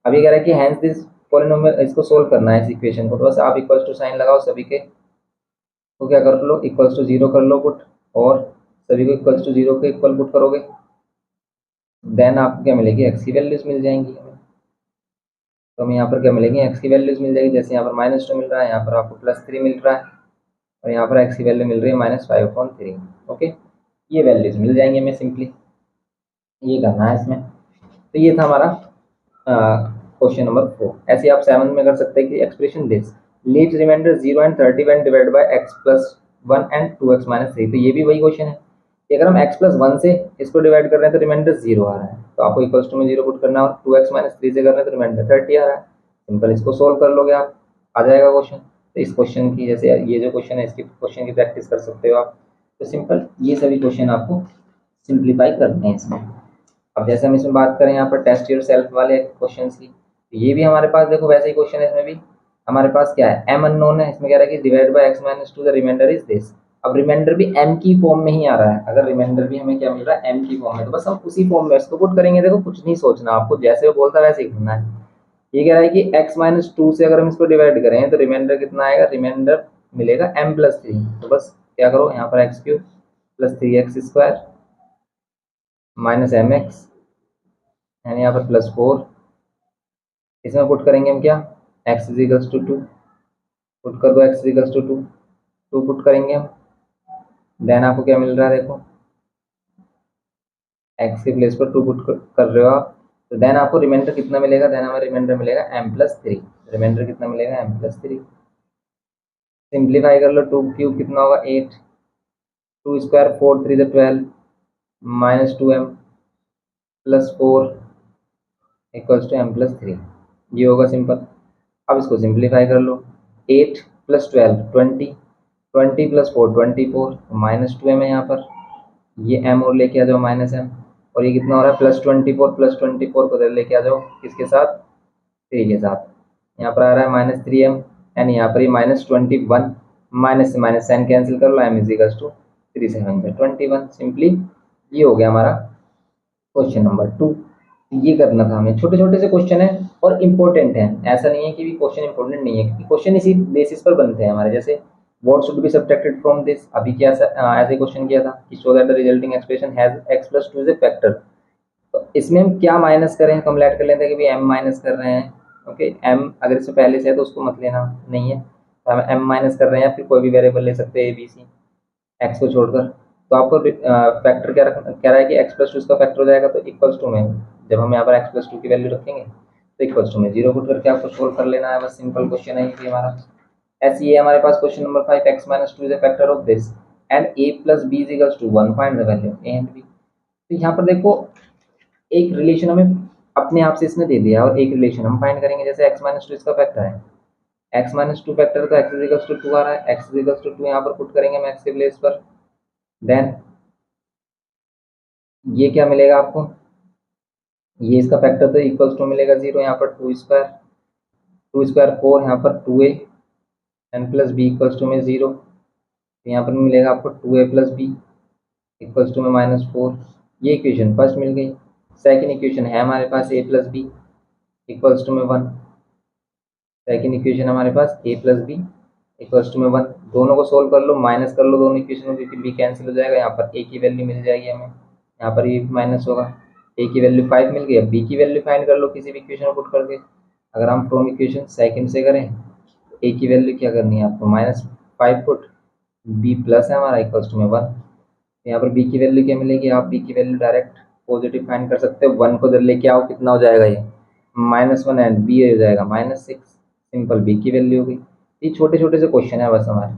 अभी कह रहा है कि हैंस दिस पॉलिनोमियल, इसको सोल्व करना है इस इक्वेशन को, तो बस आप इक्वल्स टू साइन लगाओ सभी के, तो क्या कर लो, इक्वल्स टू 0 कर लो पुट, और सभी को इक्वल्स टू 0 के इक्वल पुट करोगे, देन आपको क्या मिलेगी, एक्स की वैल्यूज मिल जाएंगी हमें। तो हमें यहाँ पर क्या मिलेंगी, एक्स की वैल्यूज मिल जाएगी। जैसे यहाँ पर -2 मिल रहा है, यहाँ पर आपको +3 मिल रहा है, और यहाँ पर एक्स की वैल्यू मिल रही है -5/3। ओके, ये वैल्यूज मिल जाएंगे हमें, सिंपली ये करना है इसमें। तो ये था हमारा क्वेश्चन नंबर 4। ऐसे आप 7 में कर सकते हैं कि expression this leaves remainder 0 and 30 when divided by x+1 and 2x-3। तो ये भी वही क्वेश्चन है कि अगर हम x+1 से इसको डिवाइड कर रहे हैं तो रिमाइंडर 0 आ रहा है, तो आपको इक्वल्स टू में 0 पुट करना है, और 2x-3 से कर रहे हैं तो रिमाइंडर 30 आ रहा है। सिंपल इसको सोल्व कर लोगे आप, आ जाएगा क्वेश्चन। तो इस क्वेश्चन की, जैसे ये जो क्वेश्चन है, इसकी क्वेश्चन की प्रैक्टिस कर सकते हो आप। तो सिंपल ये सभी क्वेश्चन आपको सिंप्लीफाई करने हैं इसमें। अब जैसे हम इसमें बात करें यहाँ पर टेस्ट योर सेल्फ वाले क्वेश्चन की, तो ये भी हमारे पास देखो वैसे ही क्वेश्चन है। इसमें भी हमारे पास क्या है, m अननोन है, इसमें कह रहा है कि divide by x-2 the remainder is this. अब रिमाइंडर भी m की फॉर्म में ही आ रहा है, अगर रिमाइंडर भी हमें क्या मिल रहा है, m की फॉर्म में, तो बस हम उसी फॉर्म में इसको पुट करेंगे। देखो कुछ नहीं सोचना आपको, जैसे वो बोलता है वैसे ही करना है। ये कह रहा है कि x-2 से अगर हम इसको डिवाइड करें तो रिमाइंडर कितना आएगा, रिमाइंडर मिलेगा m+3। तो बस क्या करो, यहाँ पर x³ + 3x² -mx, यानी यहाँ पर +4, इसमें पुट करेंगे हम क्या, x=2, पुट कर दो x=2, 2 पुट करेंगे हम। देन आपको क्या मिल रहा है, देखो x के प्लेस पर 2 पुट कर रहे हो आप, तो देन आपको रिमाइंडर कितना मिलेगा, देन हमें रिमाइंडर मिलेगा m+3। रिमाइंडर कितना मिलेगा, m+3। सिंप्लीफाई कर लो, 2 क्यूब कितना होगा 8, 2 स्क्वायर 4 3 12 -2m +4 =m+3। ये होगा सिंपल। अब इसको सिंप्लीफाई कर लो, 8 + 12 20, 20 + 4 24, -2m है यहाँ पर, ये m और लेके आ जाओ -m, और ये कितना हो रहा है +24 को इधर लेके आ जाओ किसके साथ, 3 के साथ। यहाँ पर आ रहा है -3m एंड यहाँ पर ये -21, माइनस से माइनस साइन कैंसिल कर लो, m = 3 7 21। सिंपली ये हो गया हमारा क्वेश्चन नंबर 2। ये करना था हमें, छोटे छोटे से क्वेश्चन है और इम्पोर्टेंट है, ऐसा नहीं है कि भी क्वेश्चन इंपॉर्टेंट नहीं है, क्योंकि क्वेश्चन इसी बेसिस पर बनते हैं हमारे। जैसे what should be subtracted from this, अभी क्या ऐसे क्वेश्चन किया था कि सो that the resulting expression has x+2 is a factor. तो इसमें हम क्या माइनस करें, हम लेट कर लेते हैं कि m माइनस कर रहे हैं। ओके, m अगर इससे पहले से है तो उसको मत लेना, नहीं है तो हम m माइनस कर रहे हैं, फिर कोई भी वेरिएबल ले सकते हैं a b c x को छोड़कर। तो आपको फैक्टर क्या कह रहा है कि x+2 इसका फैक्टर हो जाएगा, तो इक्वल्स टू में जब हम यहाँ पर x+2 की वैल्यू रखेंगे तो इक्वल्स टू में 0 पुट करके आपको सोल्व कर लेना है, बस सिंपल क्वेश्चन है ये हमारा। ऐसे ये हमारे पास question number 5, x-2 is a factor of this and a+b = 1, find the value a and b। तो यहाँ पर देखो एक रिलेशन हमें अपने आप से इसने दे दिया और एक रिलेशन हम फाइंड करेंगे। जैसे x-2 इसका फैक्टर है, x-2 फैक्टर तो x = 2 आ रहा है, x = 2 यहाँ पर पुट करेंगे हम x के प्लेस पर। देन ये क्या मिलेगा आपको, ये इसका फैक्टर तो इक्वल्स टू मिलेगा 0, यहाँ पर 2 स्क्वायर 4, यहाँ पर 2a n + b = में 0, तो यहाँ पर मिलेगा आपको 2a + b = में -4। ये इक्वेशन फर्स्ट मिल गई। सेकंड इक्वेशन है हमारे पास a + b = में 1। सेकंड इक्वेशन हमारे पास a + b = में 1। दोनों को सोल्व कर लो, माइनस कर लो दोनों इक्वेशन को, क्योंकि b कैंसिल हो जाएगा, यहाँ पर a की वैल्यू मिल जाएगी हमें, यहाँ पर ये माइनस होगा। a की वैल्यू 5 मिल गई, अब b की वैल्यू फाइंड कर लो किसी भी इक्वेशन को पुट करके। अगर हम फ्रॉम इक्वेशन सेकंड से करें तो a की वैल्यू क्या करनी है आपको, -5 पुट, b प्लस है हमारा = में 1। यहाँ पर b की वैल्यू क्या मिलेगी, आप b की वैल्यू डायरेक्ट पॉजिटिव फाइंड कर सकते हो, 1 को इधर लेके आओ, कितना हो जाएगा ये -1 एंड b हो जाएगा -6। सिंपल b की वैल्यू हो गई। ये छोटे छोटे से क्वेश्चन है बस हमारे,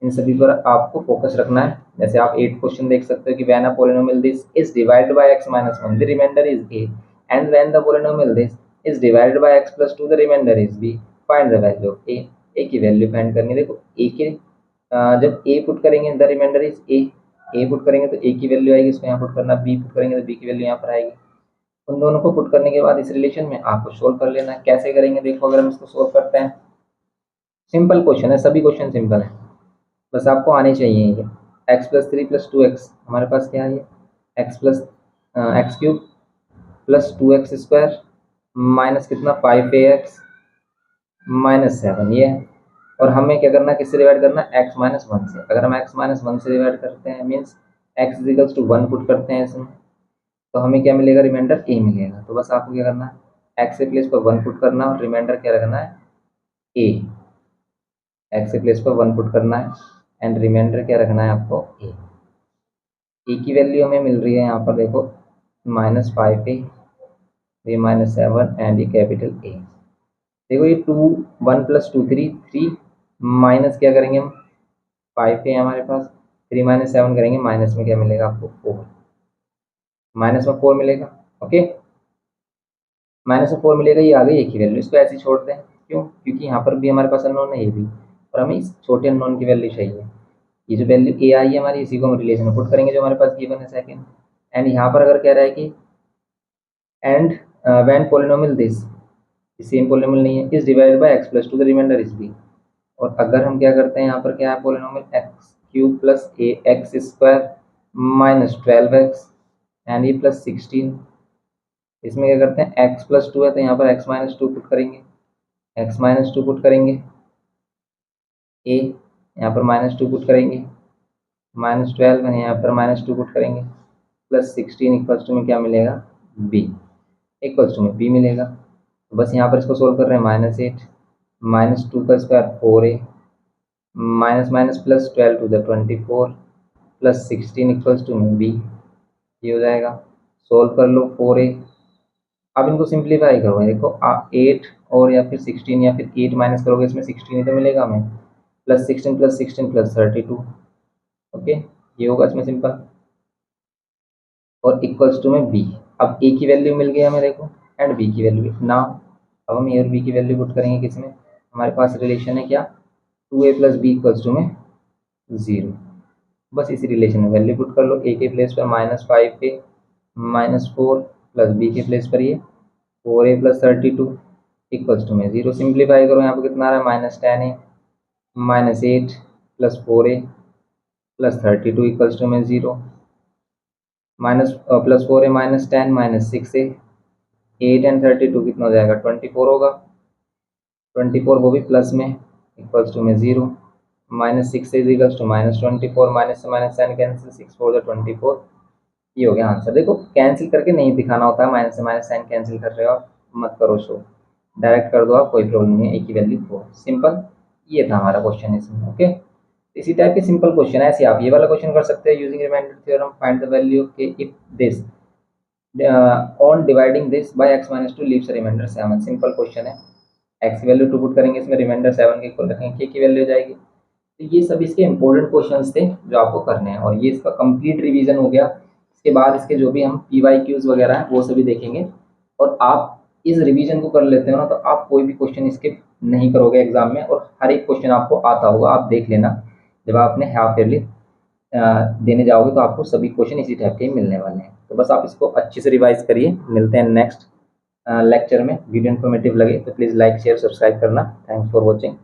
इन सभी पर आपको फोकस रखना है। जैसे आप 8 क्वेश्चन देख सकते हो कि when a polynomial this is divided by x-1 the remainder is a and when the polynomial this is divided by x+2 the remainder is b, find the value of a। a की वैल्यू find करनी है। देखो a के जब a put करेंगे the remainder is a put करेंगे तो a की वैल्यू आएगी, इसको यहाँ पुट करना, b पुट करेंगे तो b की वैल्यू यहाँ पर आएगी। उन दोनों को पुट करने के बाद इस रिलेशन में आपको सोल्व कर लेना है। कैसे करेंगे देखो, अगर हम इसको सोल्व करते हैं, सिंपल क्वेश्चन है, सभी क्वेश्चन सिंपल है, बस आपको आने चाहिए। ये x+3 + 2x हमारे पास क्या है, x³ + 2x² माइनस कितना 5ax -7 ये है। और हमें क्या करना है, किससे डिवाइड करना है, x-1 से। अगर हम x-1 से डिवाइड करते हैं मीन्स x = 1 पुट करते हैं इसमें, तो हमें क्या मिलेगा, रिमाइंडर a मिलेगा। तो बस आपको क्या करना है, x के प्लेस पर 1 पुट करना और रिमाइंडर क्या रखना है, a। x के प्लेस पर 1 पुट करना है एंड रिमाइंडर क्या रखना है आपको, a। a की वैल्यू हमें मिल रही है यहाँ पर देखो -5a, ये -7 एंड ये कैपिटल A। देखो ये 2 1 + 2 3 माइनस क्या करेंगे हम, 5 है हमारे पास, 3 - 7 करेंगे, माइनस में क्या मिलेगा आपको 4, माइनस में 4 मिलेगा। ओके, -4 मिलेगा, ये आ गई एक ही वैल्यू, इसको ऐसे ही छोड़ दें। क्यों, क्योंकि यहाँ पर भी हमारे पास अननोन है ये भी, और हमें इस छोटे अननोन की वैल्यू चाहिए। ये जो वैल्यू a आई है हमारी, इसी को हम रिलेशन में पुट करेंगे जो हमारे पास गिवन है सेकंड। एंड यहाँ पर अगर कह रहा है कि and when polynomial this, same polynomial नहीं है, is divided by x+2 the remainder is b। और अगर हम क्या करते हैं, यहाँ पर क्या है polynomial x³ + ax² - 12x and ये +16, इसमें क्या करते हैं x+2 है तो यहाँ पर x-2 पुट करेंगे, x-2 पुट करेंगे, a यहाँ पर -2 पुट करेंगे, -12 है यहाँ पर -2 पुट करेंगे, +16 में क्या मिलेगा, b में b मिलेगा। तो बस यहाँ पर इसको सोल्व कर रहे हैं, -8 -2 का स्क्वायर 4a माइनस माइनस +12 × 24 +16 में b, ये हो जाएगा। सोल्व कर लो 4a अब इनको सिंप्लीफाई करो, देखो 8 और या फिर 16 या फिर 8 माइनस करोगे इसमें 16 ही तो मिलेगा हमें, +16 + 32। ओके, ये होगा इसमें सिंपल, और इक्वल्स टू में बी। अब ए की वैल्यू मिल गई हमें देखो, एंड बी की वैल्यू ना। अब हम ए और बी की वैल्यू पुट करेंगे किसमें, हमारे पास रिलेशन है क्या, 2a + b इक्वल्स टू में 0। बस इसी रिलेशन में वैल्यू पुट कर लो, ए के प्लेस पर -5a -4 + b के प्लेस पर ये 4a + 32 इक्वल्स टू में 0। सिंप्लीफाई करो, यहाँ पर कितना आ रहा है, -10a -8 + 4a + 32 इक्वल्स टू में 0। +4a -10 -6a, 8 एंड 32 कितना हो जाएगा, 24 होगा। 24 वो भी प्लस में, इक्वल्स टू में 0। -6 इज इक्वल्स टू -24, माइनस से माइनस साइन कैंसिल, 6 4 24। ये हो गया आंसर। देखो कैंसिल करके नहीं दिखाना होता है, माइनस से माइनस साइन कैंसिल कर रहे हो आप, मत करो शो, डायरेक्ट कर दो आप, कोई प्रॉब्लम नहीं है, एक ही वैल्यू 4, सिंपल। ये था हमारा क्वेश्चन इसमें। ओके, इसी टाइप के सिंपल क्वेश्चन है, ऐसे आप ये वाला क्वेश्चन कर सकते हैं, using remainder theorem find the value K if this on dividing this by x - 2 leaves remainder 7। Simple question है, x की वैल्यू 2 पुट करेंगे, इसमें रिमाइंडर 7 के इक्वल रखेंगे, k की वैल्यू हो जाएगी। तो ये सब इसके इंपॉर्टेंट क्वेश्चंस थे जो आपको करने हैं, और ये इसका कंप्लीट रिवीजन हो गया। इसके बाद इसके जो भी हम PYQs वगैरह हैं वो सभी देखेंगे, और आप इस रिवीजन को कर लेते हो ना, तो आप कोई भी क्वेश्चन स्किप नहीं करोगे एग्जाम में, और हर एक क्वेश्चन आपको आता होगा। आप देख लेना, जब आप अपने हाफ ईयरली देने जाओगे तो आपको सभी क्वेश्चन इसी टाइप के ही मिलने वाले हैं। तो बस आप इसको अच्छे से रिवाइज करिए। मिलते हैं नेक्स्ट लेक्चर में। वीडियो इन्फॉर्मेटिव लगे तो प्लीज़ लाइक शेयर सब्सक्राइब करना। Thanks for watching.